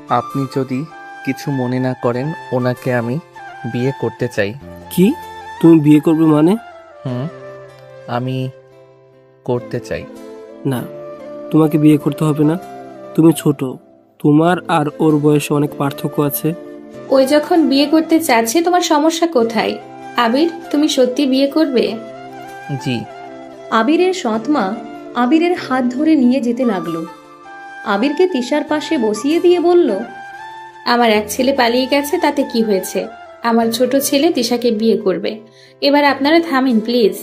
আপনি যদি কিছু মনে না করেন, ওনাকে আমি বিয়ে করতে চাই। কি? তুমি বিয়ে করবে মানে? হুম, আমি করতে চাই। না, তোমাকে বিয়ে করতে হবে না। তুমি ছোট, তোমার আর ওর বয়সে অনেক পার্থক্য আছে। ওই যখন বিয়ে করতে চাচ্ছে তোমার সমস্যা কোথায়? আবির, তুমি সত্যি বিয়ে করবে? জি। আবিরের সৎমা আবিরের হাত ধরে নিয়ে যেতে লাগলো। আবিরকে তিশার পাশে বসিয়ে দিয়ে বলল, আমার এক ছেলে পালিয়ে গেছে, তাতে কি হয়েছে? আমার ছোট ছেলে তিশাকে বিয়ে করবে। এবার আপনারা থামিন প্লিজ।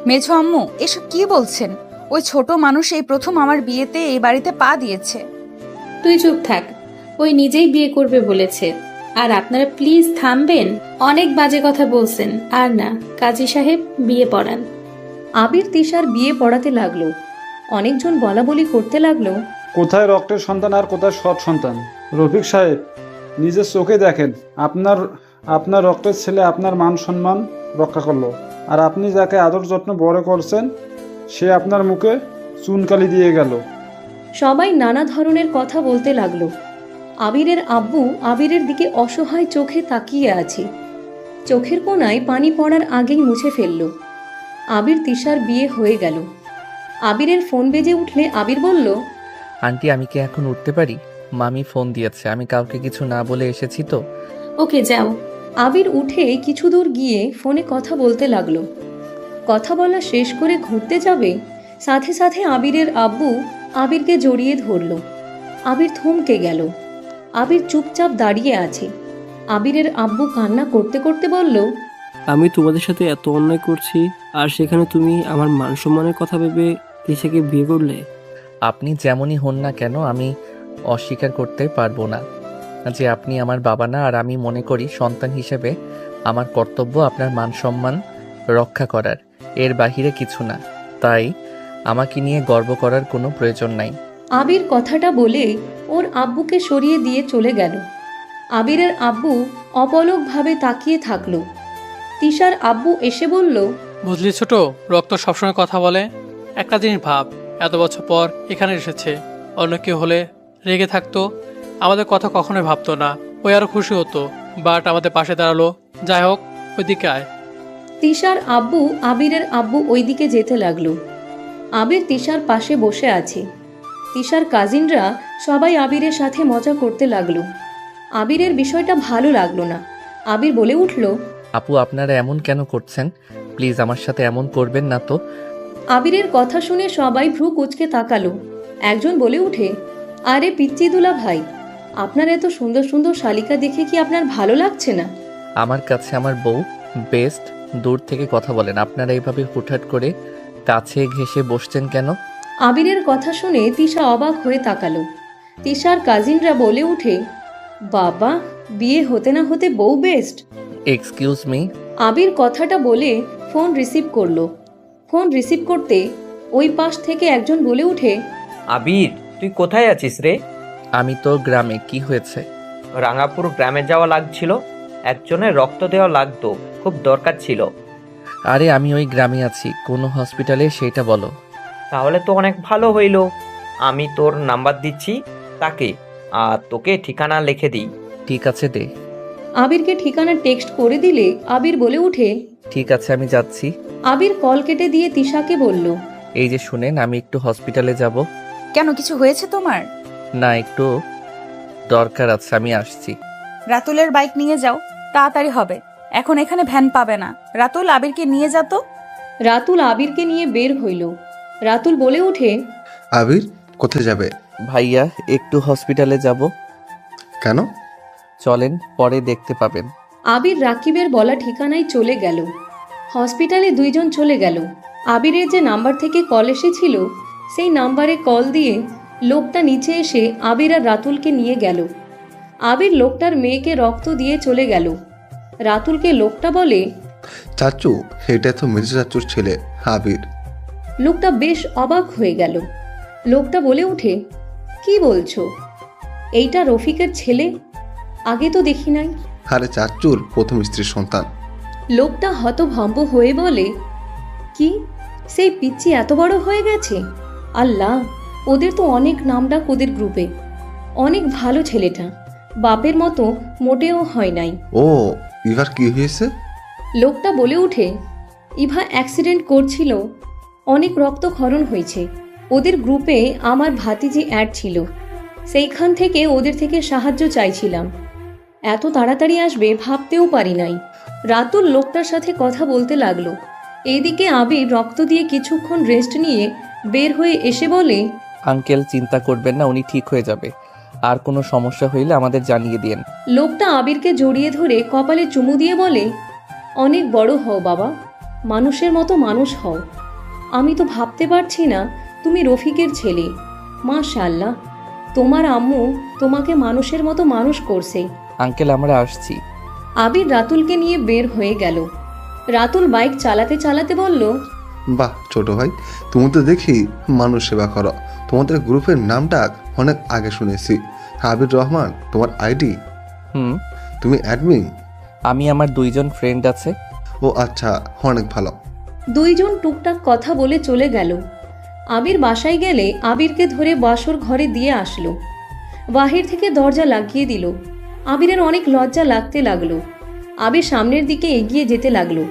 মেঝো আম্মু, এসব কি বলছেন? ওই ছোট মানুষ এই প্রথম আমার বিয়েতে এই বাড়িতে পা দিয়েছে। তুই চুপ থাক, ওই নিজেই বিয়ে করবে বলেছে। আর আপনারা প্লিজ থামবেন, অনেক বাজে কথা বলছেন। আর না, কাজী সাহেব বিয়ে পড়ান। আবির তিশার বিয়ে পড়াতে লাগলো। অনেকজন বলাবলি করতে লাগলো, কোথায় রক্তের সন্তান আর কোথায় সৎ সন্তান? রফিক সাহেব, নিজের চোখে দেখেন, আপনার আপনার রক্তের ছেলে আপনার মান সম্মান রক্ষা করলো, আর আপনি যাকে আদর যত্ন বড় করছেন সে আপনার মুখে চুনকালি দিয়ে গেল। সবাই নানা ধরনের কথা বলতে লাগলো। আবিরের আব্বু আবিরের দিকে অসহায় চোখে তাকিয়ে আছে। চোখের কোণায় পানি পড়ার আগেই মুছে ফেলল। আবির তিশার বিয়ে হয়ে গেল। আবিরের ফোন বেজে উঠলে আবির বলল, আন্টি, আমি কি এখন উঠতে পারি? মামি ফোন দিয়েছে, আমি কাউকে কিছু না বলে এসেছি তো। ওকে, যাও। আবির উঠে কিছু দূর গিয়ে ফোনে কথা বলতে লাগলো। কথা বলা শেষ করে ঘুরতে যাবে, সাথে সাথে আবিরের আব্বু আবিরকে জড়িয়ে ধরল। আবির থমকে গেল। আবির চুপচাপ দাঁড়িয়ে আছে। আবিরের আব্বু কান্না করতে করতে বলল, আমি তোমাদের সাথে এত অন্যায় করছি, আর সেখানে তুমি আমার মান সম্মানের কথা ভেবে তিশাকে বিয়ে করলে? আপনি যেমনই হন না কেন, আমি অস্বীকার করতে পারবো না যে আপনি আমার বাবা না। আর আমি মনে করি সন্তান হিসেবে আমার কর্তব্য আপনার মান সম্মান রক্ষা করার, এর বাহিরে কিছু না। তাই আমাকে নিয়ে গর্ব করার কোনো প্রয়োজন নাই। আবির কথাটা বলে ওর আব্বুকে সরিয়ে দিয়ে চলে গেল। আবিরের আব্বু অপলকভাবে তাকিয়ে থাকলো। তিশার আব্বু এসে বলল, বুঝলি ছোট, রক্ত সবসময় কথা বলে। একটা জিনিস ভাব, এত বছর পর এখানে এসেছে, অন্য কেউ হলে রেগে থাকতো, আমাদের কথা কখনোই ভাবতো না। ওই আরো খুশি হতো, বাট আমাদের পাশে দাঁড়ালো। যাই হোক, ওইদিকে আয়। তিশার আব্বু আবিরের আব্বু ওইদিকে যেতে লাগলো। আবির তিশার পাশে বসে আছে। তিশার কাজিনরা সবাই আবিরের সাথে মজা করতে লাগলো। আবিরের বিষয়টা ভালো লাগলো না। আবির বলে উঠল, আপু, আপনারা এমন কেন করছেন? প্লিজ আমার সাথে এমন করবেন না তো। আবিরের কথা শুনে সবাই ভ্রু কুঁচকে তাকালো। একজন বলে উঠে, আরে পিচ্চি দুলা ভাই, আপনার এত সুন্দর সুন্দর শালিকা দেখে কি আপনার ভালো লাগছে না? আমার কাছে আমার বউ বেস্ট। দূর থেকে কথা বলেন, আপনারা এইভাবে হুটহাট করে কাছে ঘেঁষে বসছেন কেন? আবিরের কথা শুনে তিশা অবাক হয়ে তাকালো। তিশার কাজিনরা বলে উঠে, বাবা, বিয়ে হতে না হতে বউ বেস্ট? Excuse me. আবির কথাটা বলে ফোন রিসিভ করলো। ফোন রিসিভ করতে ওই পাশ থেকে একজন বলে উঠে, আবির, তুই কোথায় আছিস রে? আমি তো গ্রামে। কি হয়েছে? রাঙাপুর গ্রামে যাওয়া লাগছিল, একজনের রক্ত দেওয়া লাগতো, খুব দরকার ছিল। আরে আমি ওই গ্রামে আছি, কোনো হসপিটালে সেটা বলো। তাহলে তো অনেক ভালো হইল। আমি তোর নাম্বার দিচ্ছি তাকে, আর তোকে ঠিকানা লিখে দিই। ঠিক আছে, দে। আবিরকে ঠিকানা টেক্সট করে দিলে আবির বলে উঠে, ঠিক আছে, আমি যাচ্ছি। আবির কল কেটে দিয়ে তিশাকে বলল, এই যে শুনেন, আমি একটু হসপিটালে যাব। কেন, কিছু হয়েছে তোমার? না, একটু দরকার আছে, আমি আসছি। রাতুলের বাইক নিয়ে যাও, তাড়াতাড়ি হবে। এখন এখানে ভ্যান পাবে না। রাতুল, আবিরকে নিয়ে যা তো। রাতুল আবিরকে নিয়ে বের হইল। রাতুল বলে উঠে, আবির, কোথায় যাবে? ভাইয়া, একটু হসপিটালে যাব। কেন? চলেন, পরে দেখতে পাবেন। আবির রাকিবের বলা ঠিকানায় চলে গেল। হসপিটালে দুইজন চলে গেল। আবিরের যে নাম্বার থেকে কল এসেছিল সেই নাম্বারে কল দিয়ে লোকটা নিচে এসে আবির আর রাতুলকে নিয়ে গেল। আবির লোকটার মেয়েকে রক্ত দিয়ে চলে গেল। রাতুলকে লোকটা বলে, চাচু, এটা তো মির্জা চাচুর ছেলে আবির। লোকটা বেশ অবাক হয়ে গেল। লোকটা বলে উঠে, কি বলছো? এইটা রফিকের ছেলে? আগে তো দেখি নাই। আরে চাচুর প্রথম স্ত্রীর সন্তান। লোকটা হতভম্ব হয়ে বলে, কি, সেই পিচ্চি এত বড় হয়ে গেছে? আল্লাহ, ওদের তো অনেক নামডাক ওদের গ্রুপে। অনেক ভালো ছেলেটা, বাপের মতো মোটেও হয় নাই। ও, এবার কি হয়েছে? লোকটা বলে উঠে, ইভা অ্যাক্সিডেন্ট করছিল, অনেক রক্তক্ষরণ হয়েছে। ওদের গ্রুপে আমার ভাতিজি অ্যাড ছিল, সেইখান থেকে ওদের থেকে সাহায্য চাইছিলাম। এত তাড়াতাড়ি আসবে ভাবতেও পারি নাই। রাতুল লোকটার সাথে কথা বলতে লাগলো। এইদিকে আবির রক্ত দিয়ে কিছুক্ষণ রেস্ট নিয়ে বের হয়ে এসে বলে, আঙ্কেল চিন্তা করবেন না, উনি ঠিক হয়ে যাবে। আর কোনো সমস্যা হইলে আমাদের জানিয়ে দিন। লোকটা আবিরকে জড়িয়ে ধরে কপালে চুমু দিয়ে বলে, অনেক বড় হও বাবা, মানুষের মতো মানুষ হও। আমি তো ভাবতে পারছি না তুমি রফিকের ছেলে। মাশাআল্লাহ, তোমার আম্মু তোমাকে মানুষের মতো মানুষ করছে। আঙ্কেল আমরা আসছি। আবির রাতুলকে নিয়ে বের হয়ে গেল। রাতুল বাইক চালাতে চালাতে বলল, বাহ ছোট ভাই, তুমি তো দেখি মানুষ সেবা করো। তোমাদের গ্রুপের নামটা অনেক আগে শুনেছি, আবির রহমান তোমার আইডি? হুম, তুমি অ্যাডমিন? আমি আমার 2জন ফ্রেন্ড আছে। ও আচ্ছা, অনেক ভালো। দুইজন টুকটাক কথা বলে চলে গেল। আবির বাসায় গেলে আবিরকে ধরে বাসর ঘরে দিয়ে আসলো। বাহির থেকে দরজা লাগিয়ে দিল। আবিরের অনেক লজ্জা লাগতে লাগলো। আবির সামনের দিকে এগিয়ে যেতে লাগলো।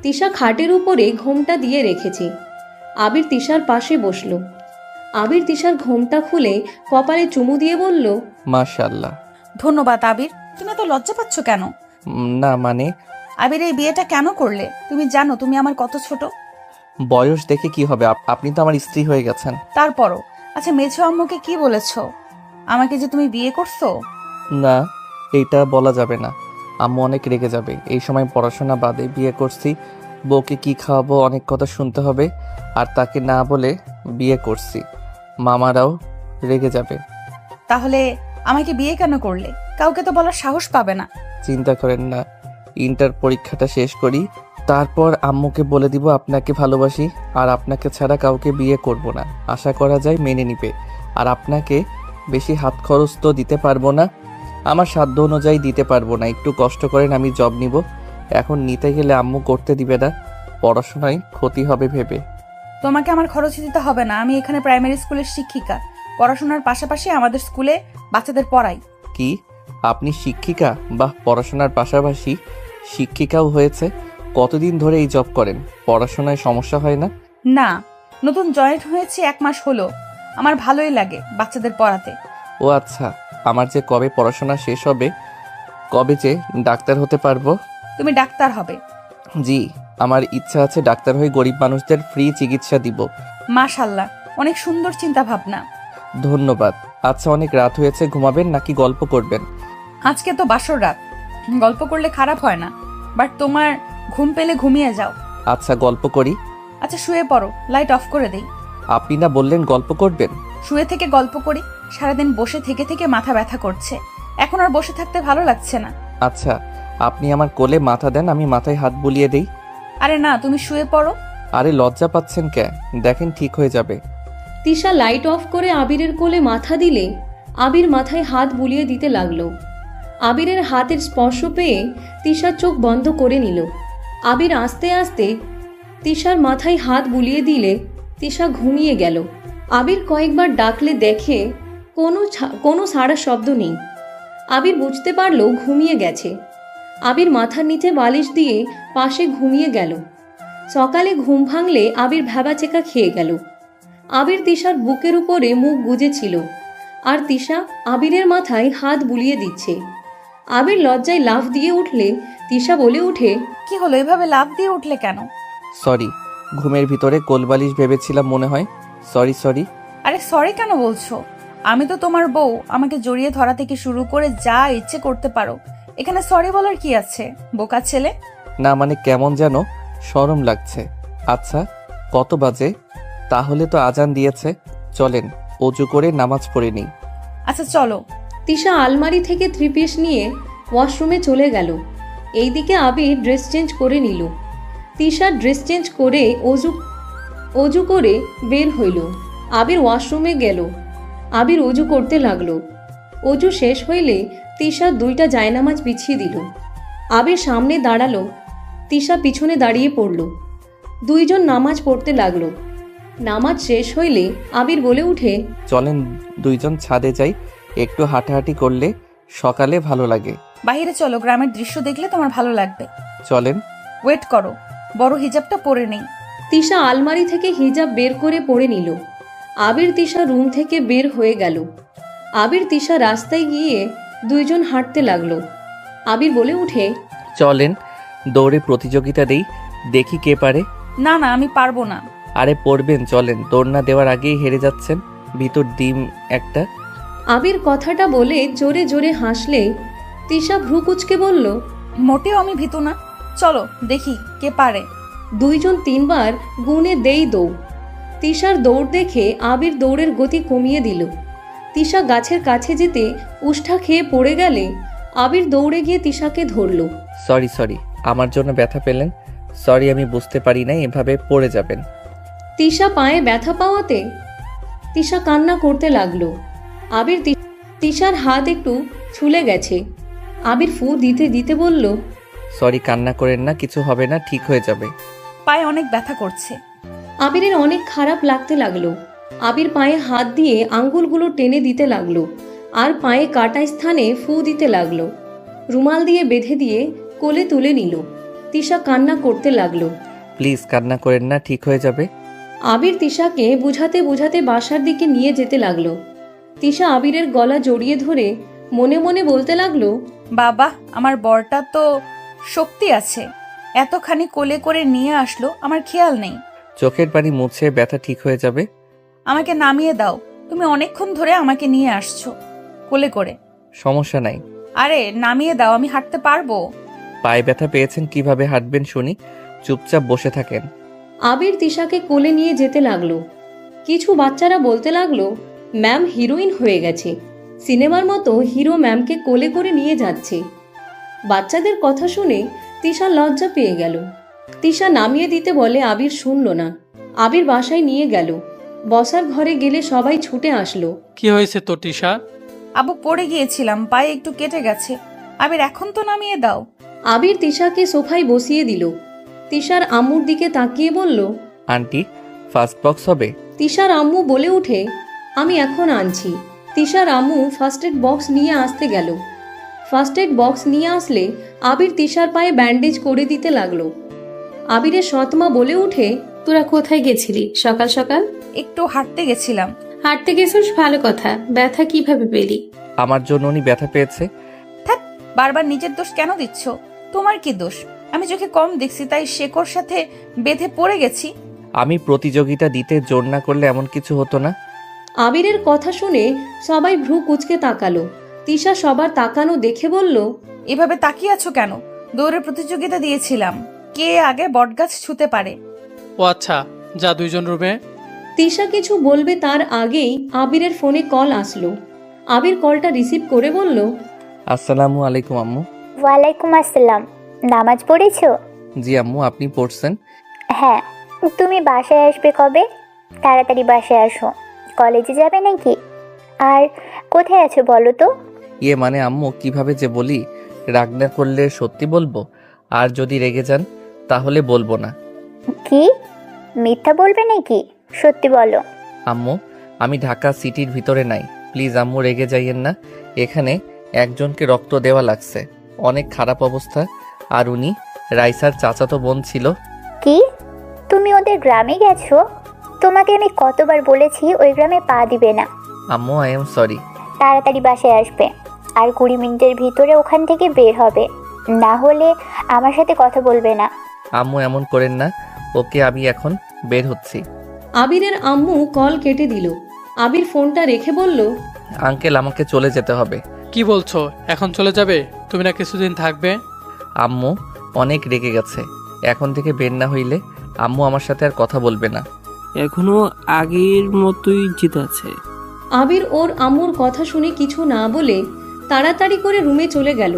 তিশা খাটের উপরে ঘোমটা দিয়ে রেখেছে। আবির তিশার পাশে বসলো। আবির তিশার ঘোমটা খুলে কপালে চুমু দিয়ে বলল, মাশাআল্লাহ। ধন্যবাদ আবির। তুমি তো লজ্জা পাচ্ছ কেন? না মানে, আবির এই বিয়েটা কেন করলে? তুমি জানো তুমি আমার কত ছোট। বয়স দেখে কি হবে, আপনি তো আমার স্ত্রী হয়ে গেছেন। তারপরও আচ্ছা, মেঝো আম্মুকে কি বলেছো আমাকে যে তুমি বিয়ে করছো? না, এইটা বলা যাবে না, আম্মু অনেক রেগে যাবে। এই সময় পড়াশোনা বাদে বিয়ে করছি, বউকে কি খাওয়াবো অনেক কথা শুনতে হবে, আর তাকে না বলে বিয়ে করছি, মামারাও রেগে যাবে। তাহলে আমাকে বিয়ে কেন করলে? কাউকে তো বলার সাহস পাবে না। চিন্তা করেন না, ইন্টার পরীক্ষাটা শেষ করি, তারপর আম্মুকে বলে দিব আপনাকে ভালোবাসি আর আপনাকে ছাড়া কাউকে বিয়ে করব না। আশা করা যায় মেনে নিবে। আর আপনাকে বেশি হাত খরচ তো দিতে পারবো না, আমার সাধ্য অনুযায়ী দিতে পারবো না। একটু কষ্ট করেন, আমি জব নিব। এখন নিতে গেলে আম্মু করতে দিবে না, পড়াশোনায় ক্ষতি হবে ভেবে। তোমাকে আমার খরচ দিতে হবে না, আমি এখানে প্রাইমারি স্কুলের শিক্ষিকা। পড়াশোনার পাশাপাশি আমাদের স্কুলে বাচ্চাদের পড়াই। কি আপনি শিক্ষিকা? বাহ, পড়াশোনার পাশাপাশি শিক্ষিকাও হয়েছে। কতদিন ধরে এই জব করেন? পড়াশোনায় সমস্যা হয় না? না, নতুন জয়েন্ট হয়েছে 1 মাস হলো। আমার ভালোই লাগে বাচ্চাদের পড়াতে। ও আচ্ছা, আমার যে কবে পড়াশোনা শেষ হবে, কবে যে ডাক্তার হতে পারবো? তুমি ডাক্তার হবে? জি, আমার ইচ্ছা আছে ডাক্তার হয়ে গরিব মানুষদের ফ্রি চিকিৎসা দিব। মাশাল্লাহ, অনেক সুন্দর চিন্তা ভাবনা। ধন্যবাদ। আচ্ছা, অনেক রাত হয়েছে, ঘুমাবেন নাকি গল্প করবেন? আজকে তো বাসর রাত, গল্প করলে খারাপ হয় না, বাট তোমার ঘুম পেলে ঘুমিয়ে যাও। আচ্ছা, গল্প করি। আচ্ছা শুয়ে পড়ো, লাইট অফ করে দেই। আপনি না বললেন গল্প করবেন? শুয়ে থেকে গল্প করি, সারাদিন বসে থেকে থেকে মাথা ব্যথা করছে, এখন আর বসে থাকতে ভালো লাগছে না। আচ্ছা, আপনি আমার কোলে মাথা দেন, আমি মাথায় হাত বুলিয়ে দেই। আরে না, তুমি শুয়ে পড়ো। আরে লজ্জা পাচ্ছেন কে? দেখেন ঠিক হয়ে যাবে। তিশা লাইট অফ করে আবিরের কোলে মাথা দিলে আবির মাথায় হাত বুলিয়ে দিতে লাগলো। আবিরের হাতের স্পর্শ পেয়ে তিশা চোখ বন্ধ করে নিল। আবির আস্তে আস্তে তিশার মাথায় হাত বুলিয়ে দিলে তিশা ঘুমিয়ে গেল। আবির কয়েকবার ডাকলে দেখে কোনো সাড়া শব্দ নেই। আবির বুঝতে পারলো ঘুমিয়ে গেছে। আবির মাথার নিচে বালিশ দিয়ে পাশে ঘুমিয়ে গেল। সকালে ঘুম ভাঙলে আবির ভ্যাবাচেকা খেয়ে গেল। আবির তিশার বুকের উপরে মুখ গুজেছিল, আর তিশা আবিরের মাথায় হাত বুলিয়ে দিচ্ছে। আবির লজ্জায় লাফ দিয়ে উঠলে তিশা বলে উঠে, কি হলো, এভাবে লাফ দিয়ে উঠলে কেন? সরি, ঘুমের ভিতরে কোলবালিশ ভেবেছিলাম মনে হয়। Sorry sorry. আরে সরি কেন বলছো? আমি তো তোমার বউ, আমাকে জড়িয়ে ধরা থেকে শুরু করে যা ইচ্ছে করতে পারো, এখানে সরি বলার কি আছে, বোকা ছেলে। না মানে কেমন যেন শরম লাগছে। আচ্ছা, কত বাজে? তাহলে তো আজান দিয়েছে, চলেন অজু করে নামাজ পড়ে নিই। আচ্ছা চলো। তিশা আলমারি থেকে 3 পিস নিয়ে ওয়াশরুমে চলে গেল। এইদিকে আবির ড্রেস চেঞ্জ করে নিল। তিশা ড্রেস চেঞ্জ করে অজু করে বের হইল। আবির ওয়াশরুমে গেল। আবির অজু করতে লাগলো। অজু শেষ হইলে তিশা 2টা জায়নামাজ বিছিয়ে দিল। আবির সামনে দাঁড়ালো, তিশা পিছনে দাঁড়িয়ে পড়ল। 2 জন নামাজ পড়তে লাগলো। নামাজ শেষ হইলে আবির বলে উঠে, চলেন 2জন ছাদে যাই, একটু হাঁটাহাঁটি করলে সকালে ভালো লাগে। বাইরে চলো, গ্রামের দৃশ্য দেখলে তোমার ভালো লাগবে। চলেন। ওয়েট করো, বড় হিজাবটা পরে নেই। তিশা আলমারি থেকে হিজাব বের করে পরে নিল। আবির তিশা রুম থেকে বের হয়ে গেল। আবির তিশা রাস্তায় গিয়ে দুইজন হাঁটতে লাগলো। আবির বলে উঠে, চলেন দৌড়ে প্রতিযোগিতা দেই, দেখি কে পারে। না না, আমি পারবো না। আরে পড়বেন, চলেন। দৌড় না দেওয়ার আগেই হেরে যাচ্ছেন, ভিতর ডিম একটা। আবির কথাটা বলে জোরে জোরে হাসলে তিশা ভ্রু কুঁচকে বলল, মোটেও আমি ভীতু না, চলো দেখি কে পারে। দুইজন তিনবার গুনে দেই দৌড়। তিশার দৌড় দেখে আবির দৌড়ের গতি কমিয়ে দিল। তিশা গাছের কাছে যেতে উষ্ঠা খেয়ে পড়ে গেলে আবির দৌড়ে গিয়ে তিশাকে ধরল। সরি, আমার জন্য ব্যথা পেলেন। সরি, আমি বুঝতে পারি না এভাবে পড়ে যাবেন। তিশা পায়ে ব্যথা পাওয়াতে তিশা কান্না করতে লাগলো। আবির তিশার হাত একটু ছুলে গেছে। আবির ফু দিতে দিতে বলল, সরি, কান্না করেন না, কিছু হবে না, ঠিক হয়ে যাবে। পায়ে অনেক ব্যথা করছে। আবিরের অনেক খারাপ লাগতে লাগলো। আবির পায়ে হাত দিয়ে আঙ্গুলগুলো টেনে দিতে লাগলো আর পায়ে কাটা স্থানে ফু দিতে লাগলো। রুমাল দিয়ে বেঁধে দিয়ে কোলে তুলে নিল। তিশা কান্না করতে লাগলো। প্লিজ কান্না করেন না, ঠিক হয়ে যাবে। আবির তিশাকে বুঝাতে বুঝাতে বাসার দিকে নিয়ে যেতে লাগলো। তিশা আবিরের গলা জড়িয়ে ধরে মনে মনে বলতে লাগলো, বাবা, আমার বরটা তো শক্তি আছে, এতখানি কোলে করে নিয়ে আসলো, আমার খেয়াল নেই। চোখের পানি মুছে ব্যথা ঠিক হয়ে যাবে। আমাকে নামিয়ে দাও, তুমি অনেকক্ষণ ধরে আমাকে নিয়ে আসছো কোলে করে। সমস্যা নাই। আরে নামিয়ে দাও, আমি হাঁটতে পারবো। পায়ে ব্যথা পেয়েছেন, কিভাবে হাঁটবেন শুনি। চুপচাপ বসে থাকেন। আবির তিশাকে কোলে নিয়ে যেতে লাগলো। কিছু বাচ্চারা বলতে লাগলো, ম্যাম হিরোইন হয়ে গেছে, সিনেমার মতো হিরো ম্যামকে কোলে করে নিয়ে যাচ্ছে। বাচ্চাদের কথা শুনে তিশা লজ্জা পেয়ে গেল। তিশা নামিয়ে দিতে বলে আবির শুনল না। আবির বাসায় নিয়ে গেল। বসার ঘরে গেলে সবাই ছুটে আসলো। কি হয়েছে তোর তিশা? আবু, পড়ে গিয়েছিলাম, পায়ে একটু কেটে গেছে। আবির এখন তো নামিয়ে দাও। আবির তিশাকে সোফায় বসিয়ে দিল। তিশার আম্মুর দিকে তাকিয়ে বলল, আন্টি, ফার্স্ট বক্স হবে? তিশার আম্মু বলে উঠে, আমি এখন আনছি। তিশার আম্মু ফার্স্ট এড বক্স নিয়ে আসতে গেল। ফার্স্ট এড বক্স নিয়ে আসলে আবির তিশার পায়ে ব্যান্ডেজ করে দিতে লাগলো। আবিরের সৎমা বলে উঠে, তোরা কোথায় গেছিলি সকাল সকাল? একটু হাঁটতে গেছিলাম। হাঁটতে গেছিস, ভালো কথা। ব্যথা কিভাবে পেলি? আমার জন্য উনি ব্যথা পেয়েছে। বারবার নিজের দোষ কেন দিচ্ছ? তোমার কি দোষ? আমি চোখে কম দেখছি তাই শেকড় সাথে বেঁধে পড়ে গেছি। আমি প্রতিযোগিতা দিতে জোর না করলে এমন কিছু হতো না। আবিরের কথা শুনে সবাই ভ্রু কুঁচকে তাকালো। তিশা সবার তাকানো দেখে বলল, এভাবে তাকিয়ে আছো কেন? দৌড়ের প্রতিযোগিতা দিয়েছিলাম, কে আগে বটগাছ ছুঁতে পারে। ও আচ্ছা, যা দুইজন রুমে। তিশা কিছু বলবে তার আগেই আবিরের ফোনে কল আসলো। আবির কলটা রিসিভ করে বলল, আসসালামু আলাইকুম আম্মু। ওয়ালাইকুম আসসালাম। নামাজ পড়েছো? জি আম্মু, আপনি পড়ছেন? হ্যাঁ। তুমি বাসায় আসবে কবে? তাড়াতাড়ি বাসায় আসো, কলেজে যাবে নাকি? আর কোথায় আছো বলো তো? মানে আম্মু, কিভাবে যে বলি, রাগ না করলে সত্যি বলবো, আর যদি রেগে যান তাহলে বলবো না। কি মিথ্যা বলবে নাকি? সত্যি বলো। আম্মু, আমি ঢাকা সিটির ভিতরে নাই, প্লিজ আম্মু রেগে যাইয়েন না। এখানে একজনকে রক্ত দেওয়া লাগছে, অনেক খারাপ অবস্থা, আর উনি রাইসার চাচাতো বোন ছিল। কি তুমি ওদের গ্রামে গেছো? তোমাকে আমি কতবার বলেছি ওই গ্রামে পা দিবে না। আম্মু, আই এম সরি। তাড়াতাড়ি বাসায় আসবে, আর 20 মিনিটের ভিতরে ওখান থেকে বের হবে, না হলে আমার সাথে কথা বলবে না। আম্মু এমন করেন না, ওকে আমি এখন বের হচ্ছি। আবিরের আম্মু কল কেটে দিল। আবির ফোনটা রেখে বলল, আঙ্কেল, আমাকে চলে যেতে হবে। কি বলছো? এখন চলে যাবে? তুমি না কিছুদিন থাকবে? আম্মু অনেক রেগে গেছে, এখন থেকে বের না হইলে আম্মু আমার সাথে আর কথা বলবে না। এখনো আগের মতোই জিত আছে। আবির ওর আম্মুর কথা শুনে কিছু না বলে তাড়াতাড়ি করে রুমে চলে গেল।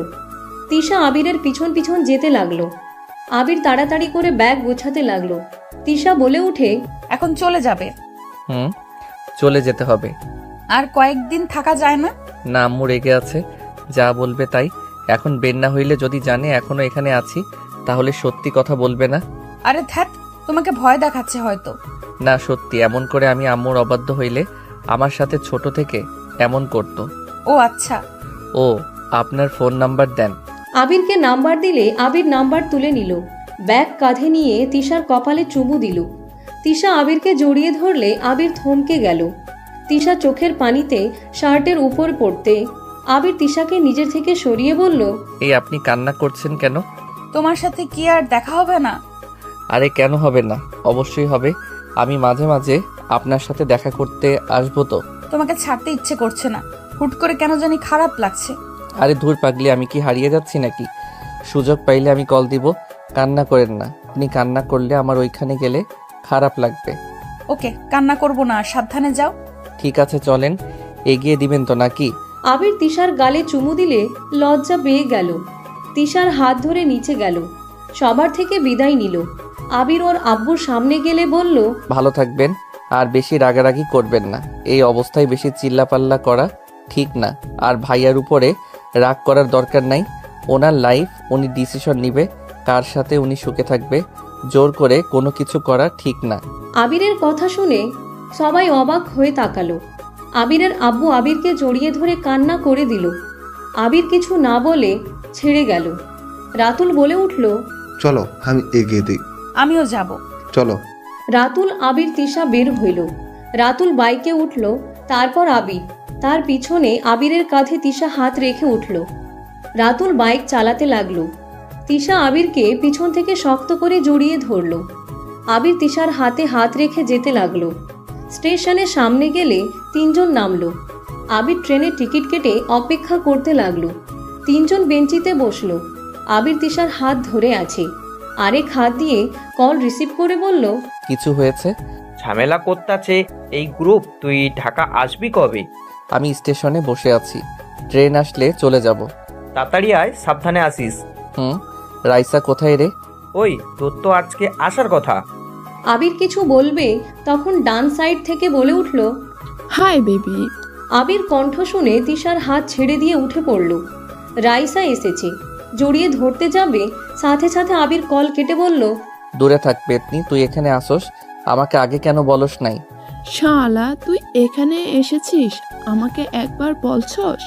তিশা আবিরের পিছন পিছন যেতে লাগলো। আবির তাড়াতাড়ি করে ব্যাগ গোছাতে লাগলো। তিশা বলে উঠে, এখন চলে যাবে? চলে যেতে হবে। আর কয়েকদিন থাকা যায় না? না আম্মু রেগে আছে, যা বলবে তাই। এখন বের না হইলে যদি জানে এখনো এখানে আছি, তাহলে সত্যি কথা বলবে না। আরে ধ্যাত, তোমাকে ভয় দেখাচ্ছে হয়তো। না সত্যি, এমন করে আমি আম্মুর অবাধ্য হইলে আমার সাথে ছোট থেকে এমন করতো। ও আচ্ছা। ও, আপনার ফোন নাম্বার দেন। আবিরকে নাম্বার দিলে আবির নাম্বার তুলে নিল। ব্যাগ কাঁধে নিয়ে তিশার কপালে চুমু দিল। তিশা আবিরকে জড়িয়ে ধরলে আবির থমকে গেল। তিশা চোখের পানিতে শার্টের উপর পড়তে আবির তিশাকে নিজের থেকে সরিয়ে বলল, এই আপনি কান্না করছেন কেন? তোমার সাথে কি আর দেখা হবে না? আরে কেন হবে না, অবশ্যই হবে। আমি মাঝে মাঝে আপনার সাথে দেখা করতে আসবো তো। তোমাকে ছাড়তে ইচ্ছে করছে না, হুট করে কেন জানি খারাপ লাগছে। আরে ধুর পাগলি, আমি কি হারিয়ে যাচ্ছি নাকি? সুযোগ পাইলে আমি কল দিব। কান্না করেন না, আপনি কান্না করলে আমার ওইখানে গেলে খারাপ লাগবে। ওকে, কান্না করব না, সাবধানে যাও। ঠিক আছে চলেন, এগিয়ে দিবেন তো নাকি? আবির তিশার গালে চুমু দিলে লজ্জা পেয়ে গেল। তিশার হাত ধরে নিচে গেল, সবার থেকে বিদায় নিল। আবির ওর আব্বুর সামনে গেলে বলল, ভালো থাকবেন, আর বেশি রাগারাগি করবেন না। এই অবস্থায় বেশি চিল্লাপাল্লা করা ঠিক না। আর ভাইয়ার উপরে রাগ করার দরকার নাই। ওনার লাইফ, উনি ডিসিশন নিবে কার সাথে উনি সুখে থাকবে। জোর করে কোনো কিছু করা ঠিক না। আবিরের কথা শুনে সবাই অবাক হয়ে তাকালো। আবিরের আব্বু আবিরকে জড়িয়ে ধরে কান্না করে দিল। আবির কিছু না বলে ছেড়ে গেল। রাতুল বলে উঠল, চলো আমি এগিয়ে দিই। আমিও যাব। চলো। রাতুল আবির তিশা বের হইল। রাতুল বাইকে উঠল, তারপর আবির, তার পিছনে আবিরের কাঁধে তিশা হাত রেখে উঠল। রাতুল বাইক চালাতে লাগলো। তিশা আবিরকে পিছন থেকে শক্ত করে জড়িয়ে ধরল। আবির তিশার হাতে হাত রেখে যেতে লাগলো। স্টেশনের সামনে গেলে তিনজন নামলো। আবির ট্রেনের টিকিট কেটে অপেক্ষা করতে লাগলো। তিনজন বেঞ্চিতে বসলো। আবির তিশার হাত ধরে আছে, আরেক হাত দিয়ে কল রিসিভ করে বলল, কিছু হয়েছে? ঝামেলা করতেছে এই গ্রুপ। তুই ঢাকা আসবি কবে? আমি স্টেশনে বসে আছি, ট্রেন আসলে চলে যাব। তাড়াতাড়ি আয়, সাবধানে আসিস। হুম। রাইসা কোথায় রে? ওই তোর তো আজকে আসার কথা। আবির কিছু বলবে তখন ডান সাইড থেকে বলে উঠল, হাই বেবি। আবির কণ্ঠ শুনে তিশার হাত ছেড়ে দিয়ে উঠে পড়ল। রাইসা এসেছে, জড়িয়ে ধরতে যাবে, সাথে সাথে আবির কল কেটে বলল, দূরে থাক পেতনি, তুই এখানে আসোস, আমাকে আগে কেন বলস নাই? শালা তুই এখানে এসেছিস, আমাকে একবার বলছস?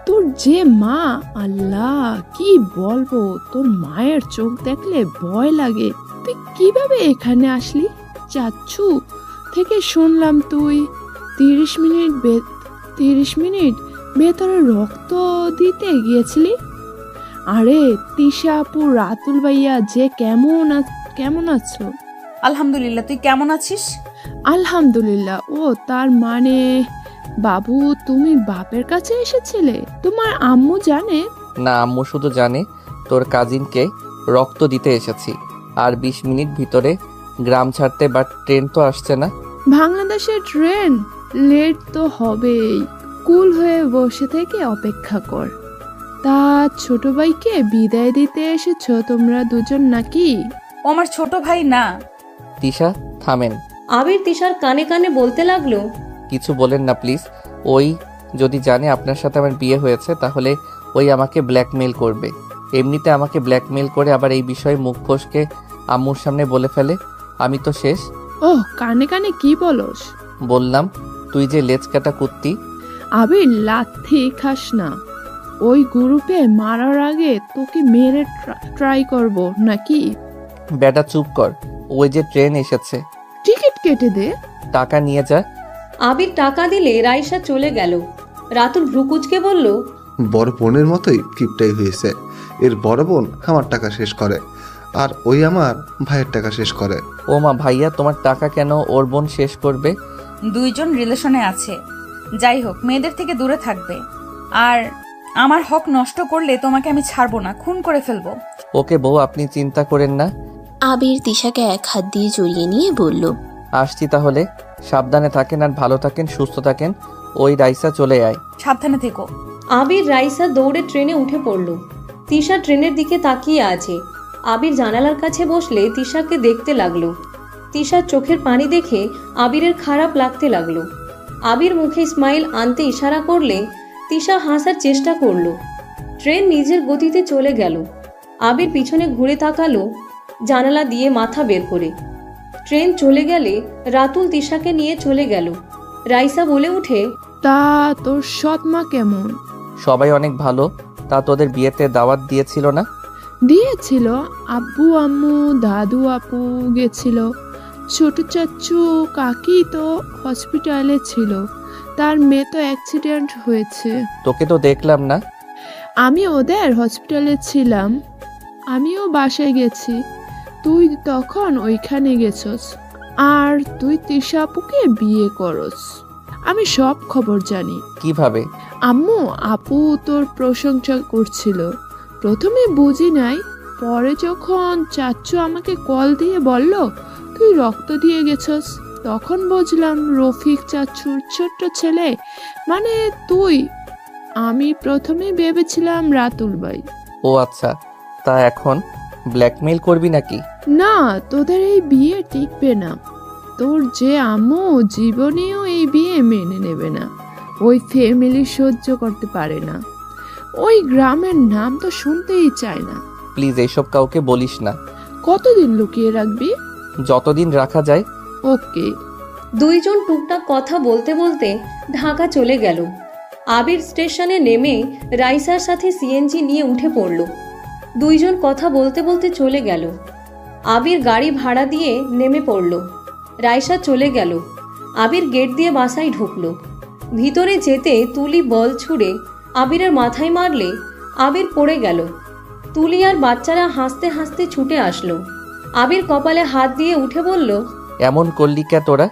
তোর যে মা, আল্লাহ কি বলবো, তোর মায়ের চোখ দেখলে ভয় লাগে। তুই কিভাবে এখানে আসলি? চাচ্ছু থেকে শুনলাম তুই 30 মিনিট ভেতরে রক্ত দিতে গিয়েছিলি। আরে তিশা আপু, রাতুল ভাইয়া যে কেমন আছো? আলহামদুলিল্লাহ, তুই কেমন আছিস? আলহামদুলিল্লাহ। ও তার মানে বাবু, তুমি বাপের কাছে এসেছিলে? তোমার আম্মু জানে? না, আম্মু শুধু জানে তোর কাজিনকে রক্ত দিতে এসেছি। আর 20 মিনিট ভিতরে গ্রাম ছাড়তে, বাট ট্রেন তো আসছে না। বাংলাদেশের ট্রেন লেট তো হবেই, কুল হয়ে বসে থেকে অপেক্ষা কর। তা ছোট ভাইকে বিদায় দিতে এসেছো তোমরা দুজন নাকি? ও আমার ছোট ভাই না। তিশা থামেন। আবির তিশার কানে কানে বলতে লাগলো, কিছু বলেন না প্লিজ। ওই যদি জানে আপনার সাথে আমার বিয়ে হয়েছে, তাহলে ওই আমাকে ব্ল্যাকমেল করবে। এমনিতে আমাকে ব্ল্যাকমেল করে আবার এই বিষয়ে মুখ ফসকে আম্মুর সামনে বলে ফেলে। আমি তো শেষ। ও কানে কানে কি বলস? বললাম তুই যে লেজ কাটা কুত্তি। আবির লাথি খাস না। ওই গ্রুপে মারার আগে তোকে মেরে ট্রাই করব নাকি? বেটা চুপ কর, ওই যে ট্রেন এসেছে। টিকিট কেটে দে। টাকা নিয়ে যা। আবির টাকা দিলে রাইসা চলে গেল। রাতুল ভ্রুকুচকে বলল, বড় বোনের মতোই কিপটাই হয়েছে। এর বড় বোন আমার টাকা শেষ করে, আর ওই আমার ভাইয়ের টাকা শেষ করে। ও মা, ভাইয়া তোমার টাকা কেন ওর বোন শেষ করবে? দুইজন রিলেশনে আছে। যাই হোক, মেয়েদের থেকে দূরে থাকবে। আর আমার হক নষ্ট করলে তোমাকে আমি ছাড়বো না, খুন করে ফেলবো। ওকে বউ, আপনি চিন্তা করেন না। আবির তিশাকে এক হাত দিয়ে জড়িয়ে নিয়ে বলল, আসছি তাহলে। সাবধানে থাকেন আর ভালো থাকেন, সুস্থ থাকেন। ওই রাইসা চলে আয়। সাবধানে থেকো। আবির রাইসা দৌড়ে ট্রেনে উঠে পড়ল। তিশা ট্রেনের দিকে তাকিয়ে আছে। আবির জানালার কাছে বসলে তিশাকে দেখতে লাগলো। তিশার চোখের পানি দেখে আবিরের খারাপ লাগতে লাগলো। আবির মুখে স্মাইল আনতে ইশারা করলে তিশা হাসার চেষ্টা করলো। ট্রেন নিজের গতিতে চলে গেল। আবির পিছনে ঘুরে তাকালো, জানালা দিয়ে মাথা বের করে। ট্রেন চলে গেলে রাতুল তিশাকে নিয়ে চলে গেল। রাইসা বলে উঠে, তা তোর সৎ মা কেমন? সবাই অনেক ভালো। তা তোদের বিয়েতে দাওয়াত দিয়েছিল না? দিয়েছিল, আব্বু আম্মু দাদু আপু গেছিল। ছোট চাচ্চু কাকি তো হসপিটালে ছিল, তার মেয়ে তো অ্যাক্সিডেন্ট হয়েছে। তোকে তো দেখলাম না। আমি ওদের হসপিটালে ছিলাম, আমিও বাসায় গেছি, তুই তখন ওইখানে গেছস। আর তুই তিশা আপুকে বিয়ে করস, আমি সব খবর জানি। কিভাবে? আম্মু আপু তোর প্রশংসা করছিল, প্রথমে বুঝি নাই, পরে যখন চাচ্চু আমাকে কল দিয়ে বলল তুই রক্ত দিয়ে গেছস, তখন বুঝলাম রফিক চাচ্চুর ছোট্ট ছেলে, মানে তুই। আমি প্রথমে ভেবেছিলাম রাতুল ভাই। ও আচ্ছা, তা এখন ব্ল্যাকমেইল করবি নাকি? না, তোদের এই বিয়ে টিকবে না। তোর যে আম্মু জীবনেও এই বিয়ে মেনে নেবে না, ওই ফ্যামিলি সহ্য করতে পারে না, ওই গ্রামের নাম তো শুনতেই চায় না। প্লিজ এইসব কাউকে বলিস না। কতদিন লুকিয়ে রাখবি? যতদিন রাখা যায়। ওকে। দুইজন টুকটাক কথা বলতে বলতে ঢাকা চলে গেল। আবির স্টেশনে নেমে রাইসার সাথে সিএনজি নিয়ে উঠে পড়ল। দুইজন কথা বলতে বলতে চলে গেল। আবির গাড়ি ভাড়া দিয়ে নেমে পড়ল। রাইসা চলে গেল। আবির গেট দিয়ে বাসায় ঢুকলো। ভিতরে যেতে তুলি বল ছুড়ে আবিরের মাথায় মারলে আবির পড়ে গেল। তুলি আর বাচ্চারা হাসতে হাসতে ছুটে আসলো। আবির কপালে হাত দিয়ে উঠে বলল, এমন করলি কে তোরা?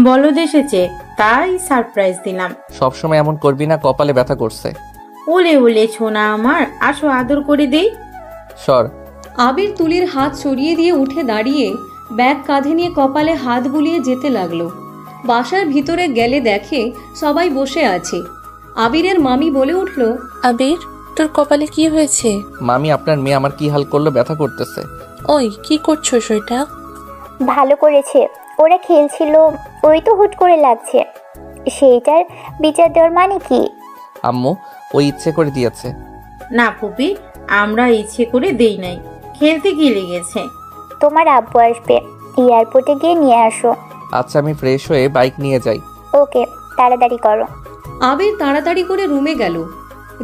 বলদ এসেছে তাই সারপ্রাইজ দিলাম। সবসময় এমন করবি না, কপালে ব্যথা করছে। ওলে ওলে ছোনা আমার, আসো আদর করে দেই। সর। আবির তুলির হাত সরিয়ে দিয়ে উঠে দাঁড়িয়ে ব্যাগ কাঁধে নিয়ে কপালে হাত বুলিয়ে যেতে লাগলো। বাসার ভিতরে গেলে দেখে সবাই বসে আছে। আবিরের মামি বলে উঠল, আবির, তোর কপালে কি হয়েছে? মামি, আপনার মেয়ে আমার কি হাল করলো, ব্যথা করতেছে। ওই কি করছো সেটা? ভালো করেছে, ওরা খেলছিল, ওই তো হুট করে লাগছে, সেইটার বিচার দেওয়ার মানে কি? আম্মু, ওই ইচ্ছে করে দিয়েছে। না ফুপি, আমরা ইচ্ছে করে দেই নাই, খেলতে গিয়ে লেগেছে। তোমার আব্বু আসবে, এয়ারপোর্টে গিয়ে নিয়ে আসো। আচ্ছা, আমি ফ্রেশ হয়ে বাইক নিয়ে যাই। ওকে, তাড়াতাড়ি করো। আবির তাড়াতাড়ি করে রুমে গেল।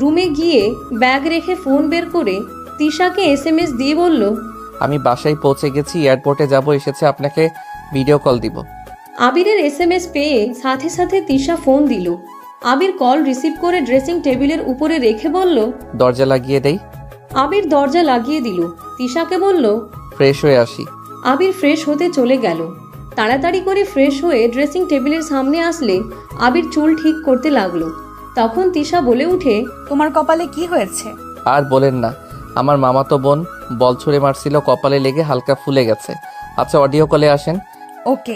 রুমে গিয়ে ব্যাগ রেখে ফোন বের করে তিশাকে এসএমএস দিয়ে বলল, আমি বাসায় পৌঁছে গেছি, এয়ারপোর্টে যাব, এসেছে, আপনাকে ভিডিও কল দিব। আবিরের এসএমএস পেয়ে সাথে সাথে তিশা ফোন দিল। আবির কল রিসিভ করে ড্রেসিং টেবিলের উপরে রেখে বলল, দরজা লাগিয়ে দেই। আবির দরজা লাগিয়ে দিল। তিশাকে বলল, ফ্রেশ হয়ে আসি। আবির ফ্রেশ হতে চলে গেল। তাড়াতাড়ি করে ফ্রেশ হয়ে ড্রেসিং টেবিলের সামনে আসলে আবির চুল ঠিক করতে লাগলো। তখন তিশা বলে উঠে, তোমার কপালে কি হয়েছে? আর বলেন না, আমার মামাতো বোন বল ছুঁড়ে মারছিল, কপালে লেগে হালকা ফুলে গেছে। আচ্ছা, অডিও কলে আসেন। ওকে।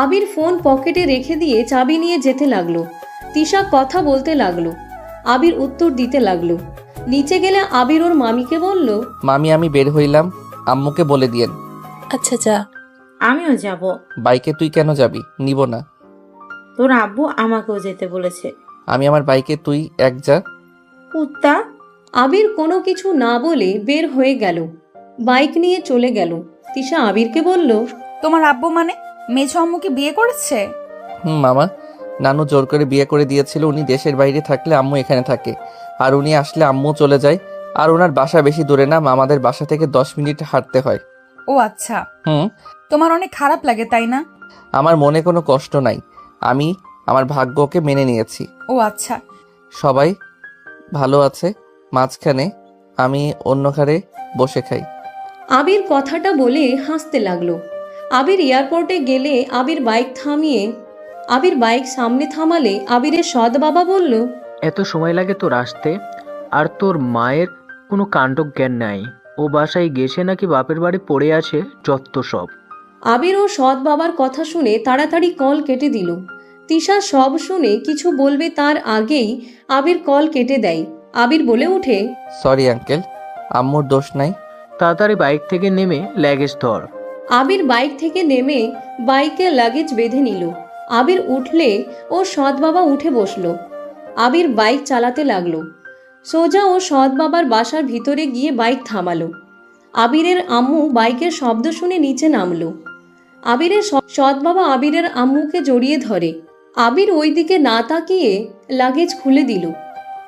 আবির ফোন পকেটে রেখে দিয়ে চাবি নিয়ে যেতে লাগলো। তিশা কথা বলতে লাগলো। আবির উত্তর দিতে লাগলো। নিচে গেলে আবির ওর মামিকে বলল, মামি, আমি বের হইলাম, আম্মুকে বলে দিয়েন। আচ্ছা যা। আমিও যাব। বাইকে তুই কেন যাবি? নিব না। তোর আব্বু আমাকেও যেতে বলেছে। আমি আমার বাইকে, তুই এক যা। কুত্তা। আবির কোনো কিছু না বলে বের হয়ে গেল। বাইক নিয়ে চলে গেল। তিশা আবিরকে বলল, তোমার আব্বু মানে মেঝো আম্মুকে বিয়ে করেছে? মামা, নানু জোর করে বিয়ে করে দিয়েছিল। উনি দেশের বাইরে থাকলে আম্মু এখানে থাকে, আর উনি আসলে আম্মু চলে যায়। আর ওনার বাসা বেশি দূরে না, মামাদের বাসা থেকে 10 মিনিট হাঁটতে হয়। ও আচ্ছা। তোমার অনেক খারাপ লাগে তাই না? আমার মনে কোনো কষ্ট নাই, আমি আমার ভাগ্যকে মেনে নিয়েছি। ও আচ্ছা। সবাই ভালো আছে। মাঝখানে আমি অন্য ঘরে বসে খাই। আবির কথাটা বলে হাসতে লাগলো। আবির এয়ারপোর্টে গেলে আবির বাইক সামনে থামালে আবিরের সৎ বাবা বলল, এত সময় লাগে তোর আসতে? আর তোর মায়ের কোনো কাণ্ডজ্ঞান নাই, ও বাসায় গেছে নাকি বাপের বাড়ি পড়ে আছে, যত সব। আবির ও সৎ বাবার কথা শুনে তাড়াতাড়ি কল কেটে দিল। তিশা সব শুনে কিছু বলবে তার আগেই আবির কল কেটে দেয়। আবির বলে ওঠে, সরি আঙ্কেল, আম্মুর দোষ নাই। তাড়াতাড়ি বাইক থেকে নেমে লাগেজ ধর। আবির বাইক থেকে নেমে বাইকে লাগেজ বেঁধে নিল। আবির উঠলে ও সৎ বাবা উঠে বসলো। আবির বাইক চালাতে লাগলো। সোজা ও সৎ বাবার বাসার ভিতরে গিয়ে বাইক থামালো। আবিরের আম্মু বাইকের শব্দ শুনে নিচে নামলো। আবিরের সৎ বাবা আবিরের আম্মুকে জড়িয়ে ধরে। আবির ওই দিকে না তাকিয়ে লাগেজ খুলে দিল।